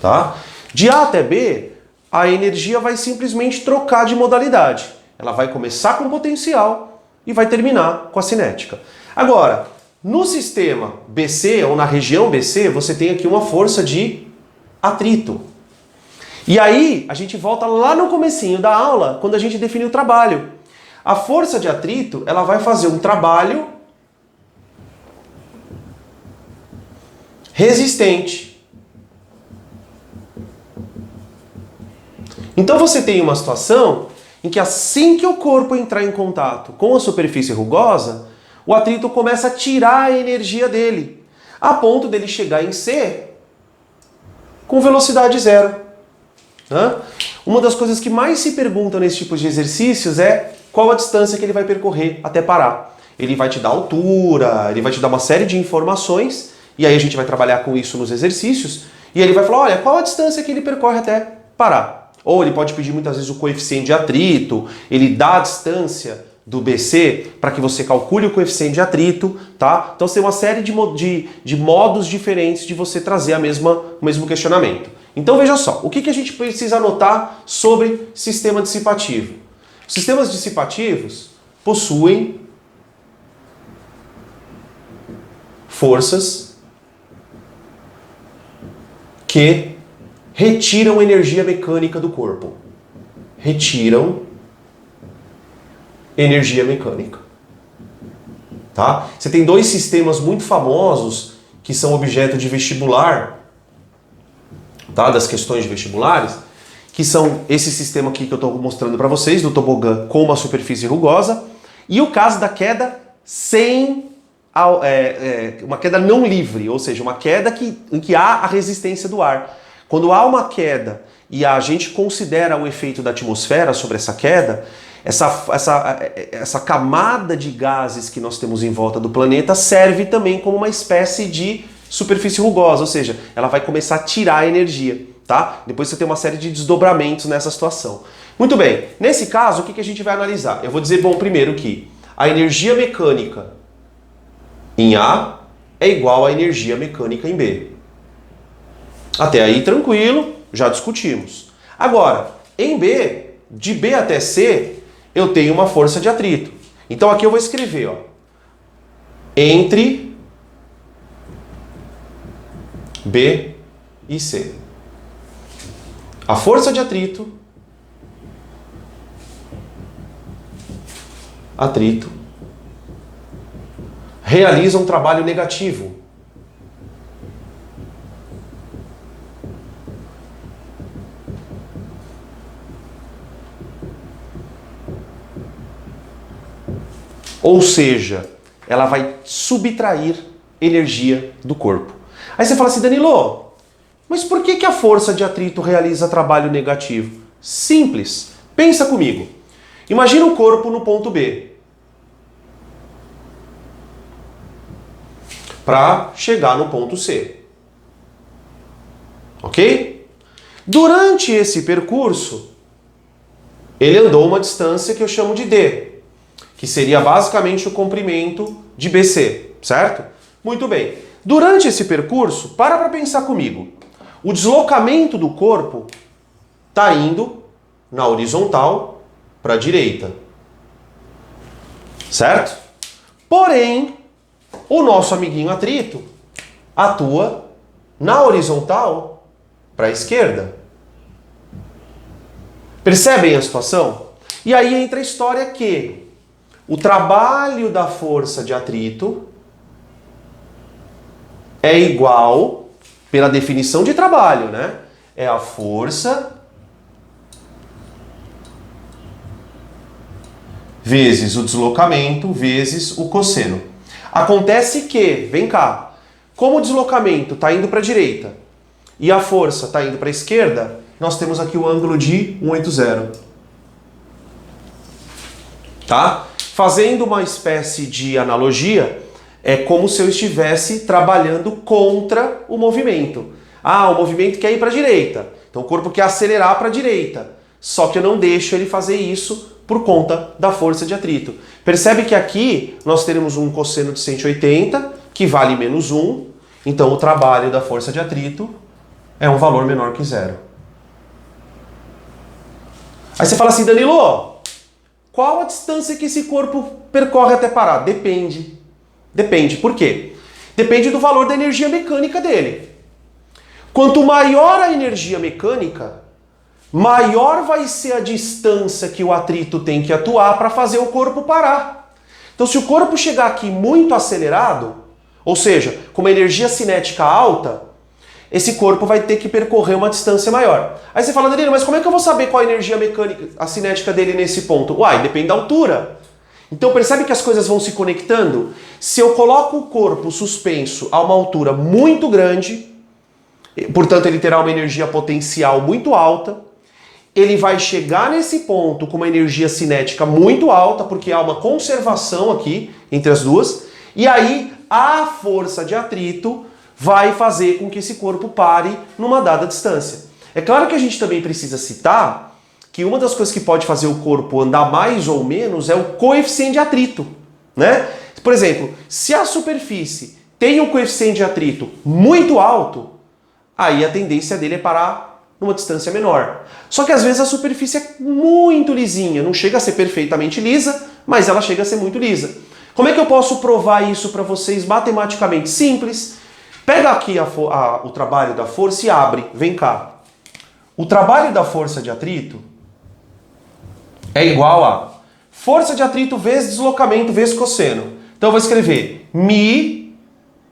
Tá? De A até B, a energia vai simplesmente trocar de modalidade. Ela vai começar com potencial e vai terminar com a cinética. Agora, no sistema BC, ou na região BC, você tem aqui uma força de atrito. E aí, a gente volta lá no comecinho da aula, quando a gente definiu o trabalho. A força de atrito, ela vai fazer um trabalho resistente. Então você tem uma situação em que assim que o corpo entrar em contato com a superfície rugosa, o atrito começa a tirar a energia dele, a ponto dele chegar em C com velocidade zero. Uma das coisas que mais se perguntam nesse tipo de exercícios é qual a distância que ele vai percorrer até parar. Ele vai te dar altura, ele vai te dar uma série de informações, e aí a gente vai trabalhar com isso nos exercícios, e ele vai falar, olha, qual a distância que ele percorre até parar. Ou ele pode pedir muitas vezes o coeficiente de atrito, ele dá a distância do BC para que você calcule o coeficiente de atrito, tá? Então você tem uma série de modos diferentes de você trazer o mesmo questionamento. Então veja só, o que a gente precisa anotar sobre sistema dissipativo? Os sistemas dissipativos possuem forças que retiram energia mecânica do corpo. Retiram energia mecânica. Tá? Você tem dois sistemas muito famosos que são objeto de vestibular, tá? Das questões de vestibulares, que são esse sistema aqui que eu estou mostrando para vocês, do tobogã com uma superfície rugosa, e o caso da queda sem uma queda não livre, ou seja, uma queda em que há a resistência do ar. Quando há uma queda e a gente considera o efeito da atmosfera sobre essa queda, essa camada de gases que nós temos em volta do planeta serve também como uma espécie de superfície rugosa, ou seja, ela vai começar a tirar a energia, tá? Depois você tem uma série de desdobramentos nessa situação. Muito bem, nesse caso, o que a gente vai analisar? Eu vou dizer, bom, primeiro que a energia mecânica em A é igual à energia mecânica em B. Até aí tranquilo, já discutimos. Agora, em B, de B até C, eu tenho uma força de atrito. Então aqui eu vou escrever, ó, entre B e C. A força de atrito realiza um trabalho negativo. Ou seja, ela vai subtrair energia do corpo. Aí você fala assim, Danilo, mas por que a força de atrito realiza trabalho negativo? Simples. Pensa comigo. Imagina o corpo no ponto B. Para chegar no ponto C. Ok? Durante esse percurso, ele andou uma distância que eu chamo de D, que seria basicamente o comprimento de BC, certo? Muito bem. Durante esse percurso, para pensar comigo. O deslocamento do corpo está indo na horizontal para a direita. Certo? Porém, o nosso amiguinho atrito atua na horizontal para a esquerda. Percebem a situação? E aí entra a história que o trabalho da força de atrito é igual, pela definição de trabalho, né? É a força vezes o deslocamento vezes o cosseno. Acontece que, vem cá, como o deslocamento está indo para a direita e a força está indo para a esquerda, nós temos aqui o ângulo de 180. Tá? Fazendo uma espécie de analogia, é como se eu estivesse trabalhando contra o movimento. Ah, o movimento quer ir para a direita, então o corpo quer acelerar para a direita, só que eu não deixo ele fazer isso por conta da força de atrito. Percebe que aqui nós teremos um cosseno de 180, que vale menos 1, então o trabalho da força de atrito é um valor menor que zero. Aí você fala assim, Danilo, qual a distância que esse corpo percorre até parar? Depende. Depende. Por quê? Depende do valor da energia mecânica dele. Quanto maior a energia mecânica, maior vai ser a distância que o atrito tem que atuar para fazer o corpo parar. Então, se o corpo chegar aqui muito acelerado, Ou seja, com uma energia cinética alta, esse corpo vai ter que percorrer uma distância maior. Aí você fala, Danilo, mas como é que eu vou saber qual a energia mecânica, a cinética dele nesse ponto? Uai, depende da altura. Então percebe que as coisas vão se conectando? Se eu coloco o corpo suspenso a uma altura muito grande, portanto ele terá uma energia potencial muito alta, ele vai chegar nesse ponto com uma energia cinética muito alta, porque há uma conservação aqui entre as duas, e aí a força de atrito vai fazer com que esse corpo pare numa dada distância. É claro que a gente também precisa citar que uma das coisas que pode fazer o corpo andar mais ou menos é o coeficiente de atrito, né? Por exemplo, se a superfície tem um coeficiente de atrito muito alto, aí a tendência dele é parar numa distância menor. Só que às vezes a superfície é muito lisinha, não chega a ser perfeitamente lisa, mas ela chega a ser muito lisa. Como é que eu posso provar isso para vocês matematicamente? Simples. Pega aqui o trabalho da força e abre. Vem cá. O trabalho da força de atrito é igual a força de atrito vezes deslocamento vezes cosseno. Então eu vou escrever μ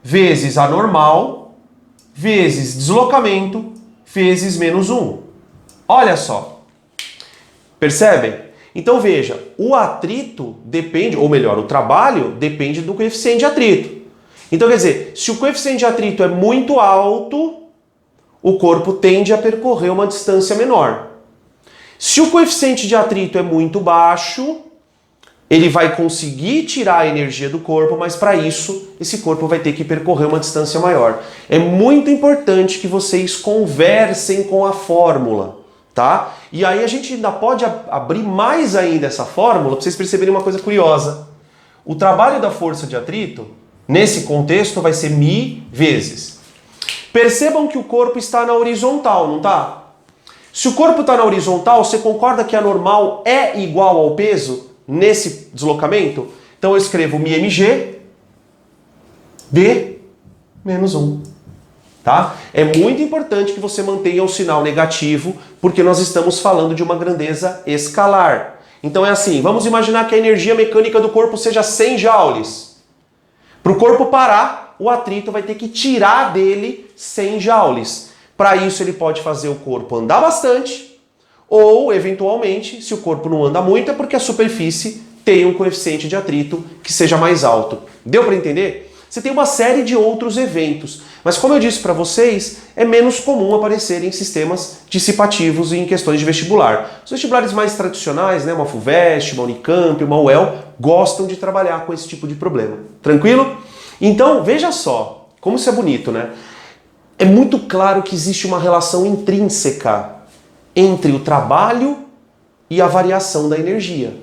vezes a normal vezes deslocamento vezes menos 1. Olha só. Percebem? Então veja, o atrito depende, ou melhor, o trabalho depende do coeficiente de atrito. Então quer dizer, se o coeficiente de atrito é muito alto, o corpo tende a percorrer uma distância menor. Se o coeficiente de atrito é muito baixo, ele vai conseguir tirar a energia do corpo, mas para isso, esse corpo vai ter que percorrer uma distância maior. É muito importante que vocês conversem com a fórmula, tá? E aí a gente ainda pode abrir mais ainda essa fórmula para vocês perceberem uma coisa curiosa. O trabalho da força de atrito, nesse contexto, vai ser μ vezes. Percebam que o corpo está na horizontal, não está? Se o corpo está na horizontal, você concorda que a normal é igual ao peso nesse deslocamento? Então eu escrevo μmg de menos 1. Tá? É muito importante que você mantenha o sinal negativo, porque nós estamos falando de uma grandeza escalar. Então é assim, vamos imaginar que a energia mecânica do corpo seja 100 joules. Para o corpo parar, o atrito vai ter que tirar dele 100 joules. Para isso ele pode fazer o corpo andar bastante, ou eventualmente, se o corpo não anda muito, é porque a superfície tem um coeficiente de atrito que seja mais alto. Deu para entender? Você tem uma série de outros eventos, mas como eu disse para vocês, é menos comum aparecer em sistemas dissipativos e em questões de vestibular. Os vestibulares mais tradicionais, né, uma FUVEST, uma Unicamp, uma UEL, gostam de trabalhar com esse tipo de problema. Tranquilo? Então, veja só, como isso é bonito, né? É muito claro que existe uma relação intrínseca entre o trabalho e a variação da energia.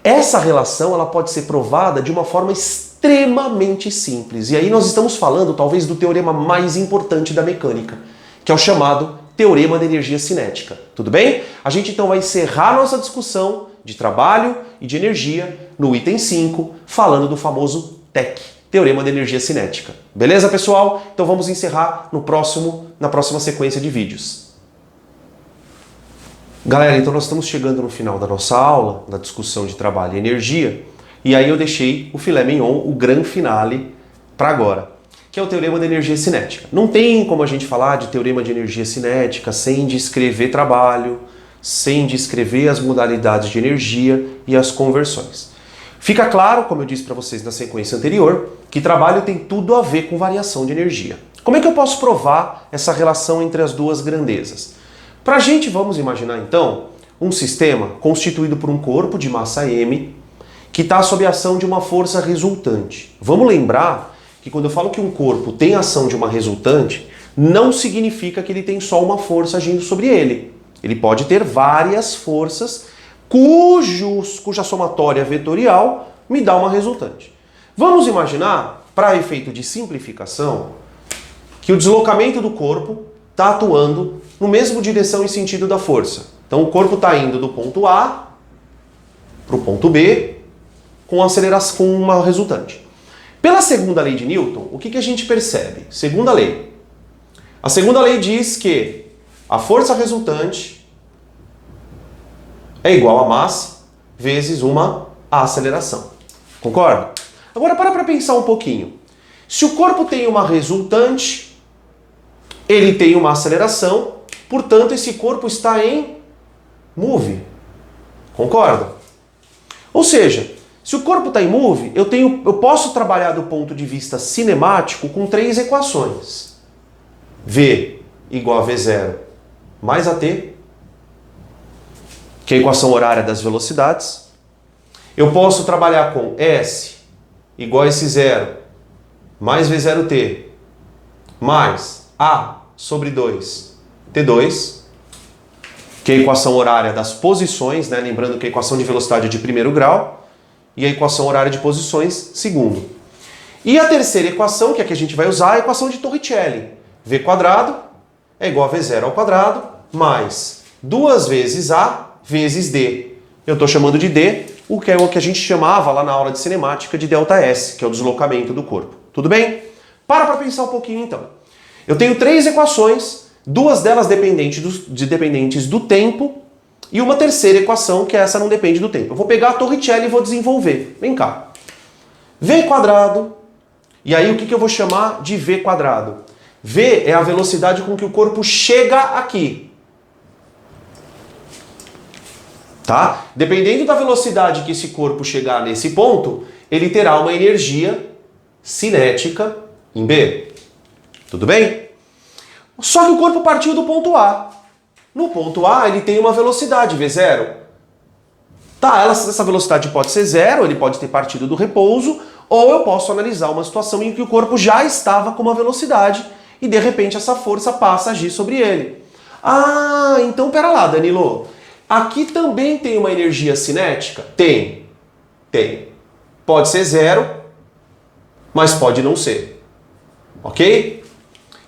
Essa relação ela pode ser provada de uma forma extremamente simples. E aí nós estamos falando talvez do teorema mais importante da mecânica, que é o chamado teorema da energia cinética. Tudo bem? A gente então vai encerrar nossa discussão de trabalho e de energia no item 5, falando do famoso TEC, teorema da energia cinética. Beleza, pessoal? Então vamos encerrar na próxima sequência de vídeos. Galera, então nós estamos chegando no final da nossa aula, da discussão de trabalho e energia, e aí eu deixei o filé mignon, o grande finale, para agora, que é o teorema da energia cinética. Não tem como a gente falar de teorema de energia cinética sem descrever trabalho, sem descrever as modalidades de energia e as conversões. Fica claro, como eu disse para vocês na sequência anterior, que trabalho tem tudo a ver com variação de energia. Como é que eu posso provar essa relação entre as duas grandezas? Para a gente, vamos imaginar então um sistema constituído por um corpo de massa m que está sob a ação de uma força resultante. Vamos lembrar que quando eu falo que um corpo tem ação de uma resultante, não significa que ele tem só uma força agindo sobre ele. Ele pode ter várias forças cuja somatória vetorial me dá uma resultante. Vamos imaginar, para efeito de simplificação, que o deslocamento do corpo está atuando no mesmo direção e sentido da força. Então o corpo está indo do ponto A para o ponto B com aceleração, com uma resultante. Pela segunda lei de Newton, o que a gente percebe? Segunda lei. A segunda lei diz que a força resultante é igual a massa vezes uma aceleração. Concorda? Agora para pensar um pouquinho. Se o corpo tem uma resultante, ele tem uma aceleração, portanto esse corpo está em move. Concorda? Ou seja, se o corpo está em move, eu posso trabalhar do ponto de vista cinemático com 3 equações. V igual a V0 mais AT, que é a equação horária das velocidades. Eu posso trabalhar com S igual a S0 mais V0T mais A sobre 2 T2, que é a equação horária das posições, né? Lembrando que a equação de velocidade é de primeiro grau e a equação horária de posições, segundo. E a terceira equação, que é a que a gente vai usar, é a equação de Torricelli. V quadrado é igual a V0 ao quadrado mais 2 vezes A vezes D. Eu estou chamando de D, o que é o que a gente chamava lá na aula de cinemática de ΔS, que é o deslocamento do corpo. Tudo bem? Para pensar um pouquinho então. Eu tenho 3 equações, 2 delas dependentes do tempo e uma terceira equação, que essa não depende do tempo. Eu vou pegar a Torricelli e vou desenvolver. Vem cá. V quadrado, e aí o que eu vou chamar de V quadrado? V é a velocidade com que o corpo chega aqui. Tá? Dependendo da velocidade que esse corpo chegar nesse ponto, ele terá uma energia cinética em B. Tudo bem? Só que o corpo partiu do ponto A. No ponto A ele tem uma velocidade, V0. Tá, essa velocidade pode ser 0, ele pode ter partido do repouso, ou eu posso analisar uma situação em que o corpo já estava com uma velocidade e de repente essa força passa a agir sobre ele. Ah, então pera lá, Danilo. Aqui também tem uma energia cinética? Tem. Pode ser 0, mas pode não ser. Ok?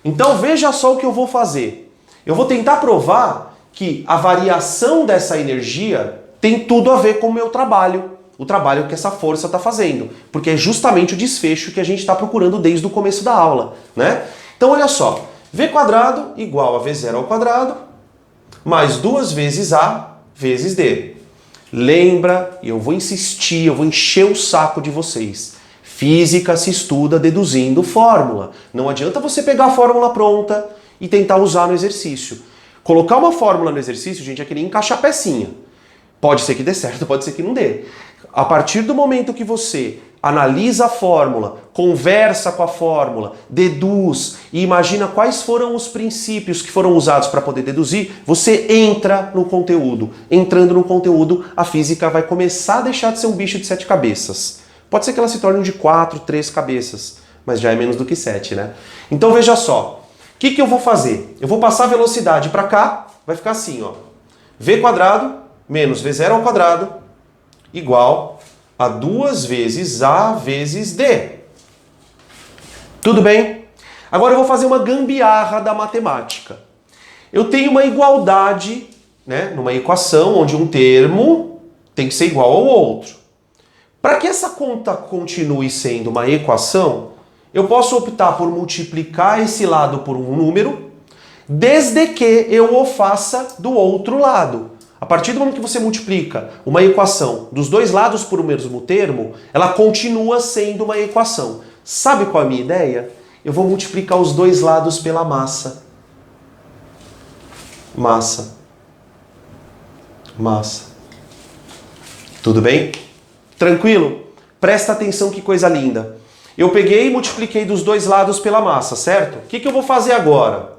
Então veja só o que eu vou fazer. Eu vou tentar provar que a variação dessa energia tem tudo a ver com o meu trabalho. O trabalho que essa força está fazendo. Porque é justamente o desfecho que a gente está procurando desde o começo da aula, né? Então olha só. V quadrado igual a V0 ao quadrado mais 2 vezes A vezes D. Lembra, e eu vou insistir, eu vou encher o saco de vocês. Física se estuda deduzindo fórmula. Não adianta você pegar a fórmula pronta e tentar usar no exercício. Colocar uma fórmula no exercício, gente, é que nem encaixar pecinha. Pode ser que dê certo, pode ser que não dê. A partir do momento que você analisa a fórmula, conversa com a fórmula, deduz e imagina quais foram os princípios que foram usados para poder deduzir, você entra no conteúdo. Entrando no conteúdo, a física vai começar a deixar de ser um bicho de 7 cabeças. Pode ser que ela se torne um de 4, 3 cabeças, mas já é menos do que 7, né? Então veja só, o que eu vou fazer? Eu vou passar a velocidade para cá, vai ficar assim, ó. V quadrado menos V0 ao quadrado igual a 2 vezes A vezes D. Tudo bem? Agora eu vou fazer uma gambiarra da matemática. Eu tenho uma igualdade, né, numa equação onde um termo tem que ser igual ao outro. Para que essa conta continue sendo uma equação, eu posso optar por multiplicar esse lado por um número, desde que eu o faça do outro lado. A partir do momento que você multiplica uma equação dos dois lados por um mesmo termo, ela continua sendo uma equação. Sabe qual é a minha ideia? Eu vou multiplicar os dois lados pela massa. Massa. Tudo bem? Tranquilo? Presta atenção que coisa linda. Eu peguei e multipliquei dos dois lados pela massa, certo? O que eu vou fazer agora?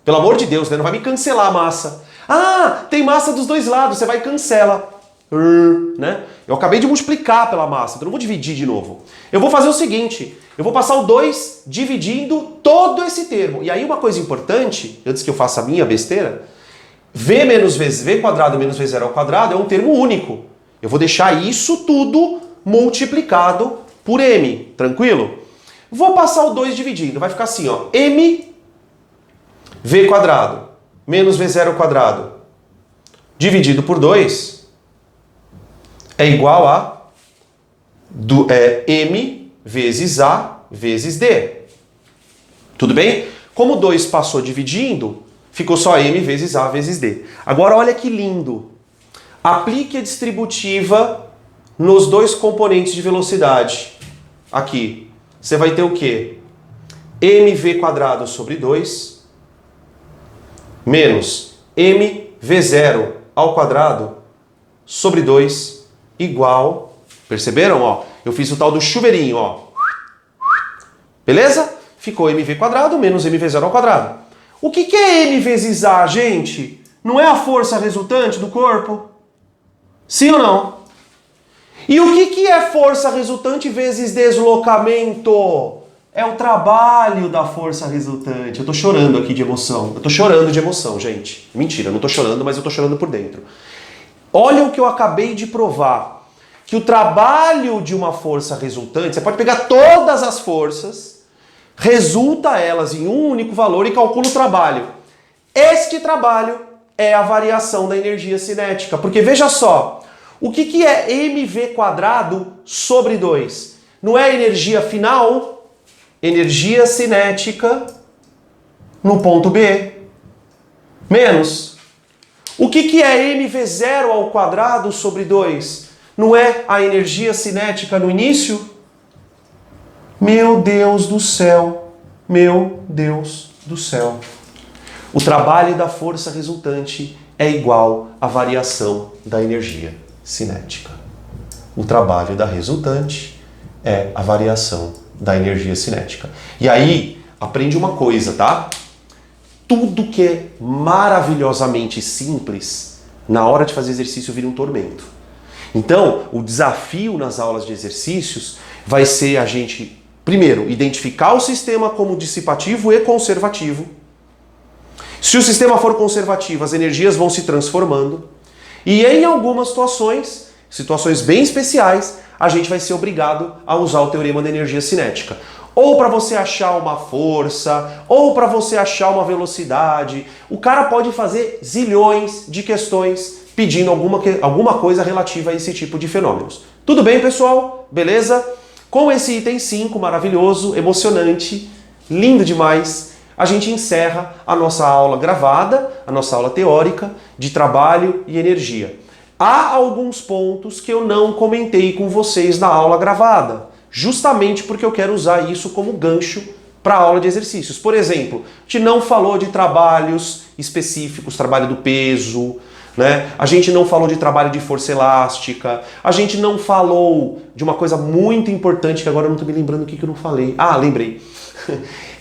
Pelo amor de Deus, né? Não vai me cancelar a massa. Ah, tem massa dos dois lados, você vai e cancela. Né? Eu acabei de multiplicar pela massa, então eu não vou dividir de novo. Eu vou fazer o seguinte, eu vou passar o 2 dividindo todo esse termo. E aí uma coisa importante, antes que eu faça a minha besteira, V quadrado menos V0 ao quadrado é um termo único. Eu vou deixar isso tudo multiplicado por M, tranquilo? Vou passar o 2 dividindo, vai ficar assim, ó, M V quadrado menos V0 ao quadrado dividido por 2 é igual a M vezes A vezes D. Tudo bem? Como 2 passou dividindo, ficou só M vezes A vezes D. Agora olha que lindo. Aplique a distributiva nos dois componentes de velocidade. Aqui. Você vai ter o quê? mv² sobre 2 menos mv0 ao quadrado sobre 2 igual... Perceberam? Ó, eu fiz o tal do chuveirinho, ó. Beleza? Ficou mv² menos mv0 ao quadrado. O que é m vezes a, gente? Não é a força resultante do corpo? Sim ou não? E o que é força resultante vezes deslocamento? É o trabalho da força resultante. Eu tô chorando aqui de emoção. Eu tô chorando de emoção, gente. Mentira, eu não tô chorando, mas eu tô chorando por dentro. Olha o que eu acabei de provar. Que o trabalho de uma força resultante, você pode pegar todas as forças, resulta elas em um único valor e calcula o trabalho. Este trabalho é a variação da energia cinética. Porque veja só, o que é mv² sobre 2? Não é energia final? Energia cinética no ponto B. Menos. O que é mv0 ao quadrado sobre 2? Não é a energia cinética no início? Meu Deus do céu. Meu Deus do céu. O trabalho da força resultante é igual à variação da energia cinética. O trabalho da resultante é a variação da energia cinética. E aí, aprende uma coisa, tá? Tudo que é maravilhosamente simples, na hora de fazer exercício vira um tormento. Então, o desafio nas aulas de exercícios vai ser a gente, primeiro, identificar o sistema como dissipativo e conservativo. Se o sistema for conservativo, as energias vão se transformando. E em algumas situações bem especiais, a gente vai ser obrigado a usar o teorema da energia cinética. Ou para você achar uma força, ou para você achar uma velocidade. O cara pode fazer zilhões de questões pedindo alguma coisa relativa a esse tipo de fenômenos. Tudo bem, pessoal? Beleza? Com esse item 5 maravilhoso, emocionante, lindo demais, a gente encerra a nossa aula gravada, a nossa aula teórica de trabalho e energia. Há alguns pontos que eu não comentei com vocês na aula gravada, justamente porque eu quero usar isso como gancho para a aula de exercícios. Por exemplo, a gente não falou de trabalhos específicos, trabalho do peso, né? A gente não falou de trabalho de força elástica, a gente não falou de uma coisa muito importante que agora eu não estou me lembrando o que eu não falei. Ah, lembrei.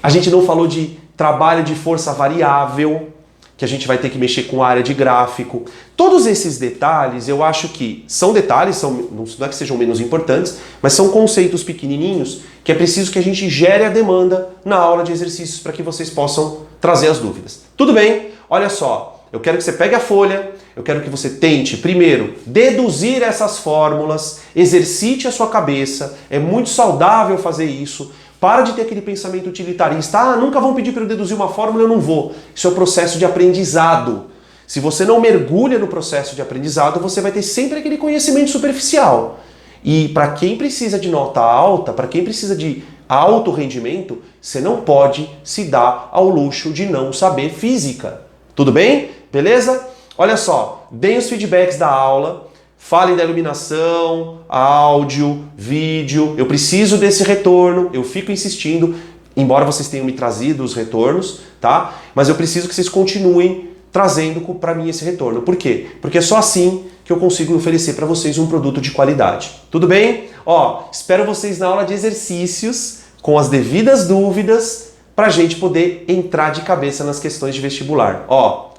A gente não falou de trabalho de força variável, que a gente vai ter que mexer com a área de gráfico. Todos esses detalhes, eu acho que são detalhes, não é que sejam menos importantes, mas são conceitos pequenininhos que é preciso que a gente gere a demanda na aula de exercícios para que vocês possam trazer as dúvidas. Tudo bem? Olha só, eu quero que você pegue a folha, eu quero que você tente, primeiro, deduzir essas fórmulas, exercite a sua cabeça, é muito saudável fazer isso. Para de ter aquele pensamento utilitarista, nunca vão pedir para eu deduzir uma fórmula, eu não vou. Isso é o processo de aprendizado. Se você não mergulha no processo de aprendizado, você vai ter sempre aquele conhecimento superficial. E para quem precisa de nota alta, para quem precisa de alto rendimento, você não pode se dar ao luxo de não saber física. Tudo bem? Beleza? Olha só, deem os feedbacks da aula. Falem da iluminação, áudio, vídeo. Eu preciso desse retorno, eu fico insistindo, embora vocês tenham me trazido os retornos, tá? Mas eu preciso que vocês continuem trazendo para mim esse retorno. Por quê? Porque é só assim que eu consigo oferecer para vocês um produto de qualidade. Tudo bem? Ó, espero vocês na aula de exercícios, com as devidas dúvidas, para a gente poder entrar de cabeça nas questões de vestibular. Ó,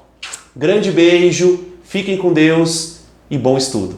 grande beijo, fiquem com Deus e bom estudo!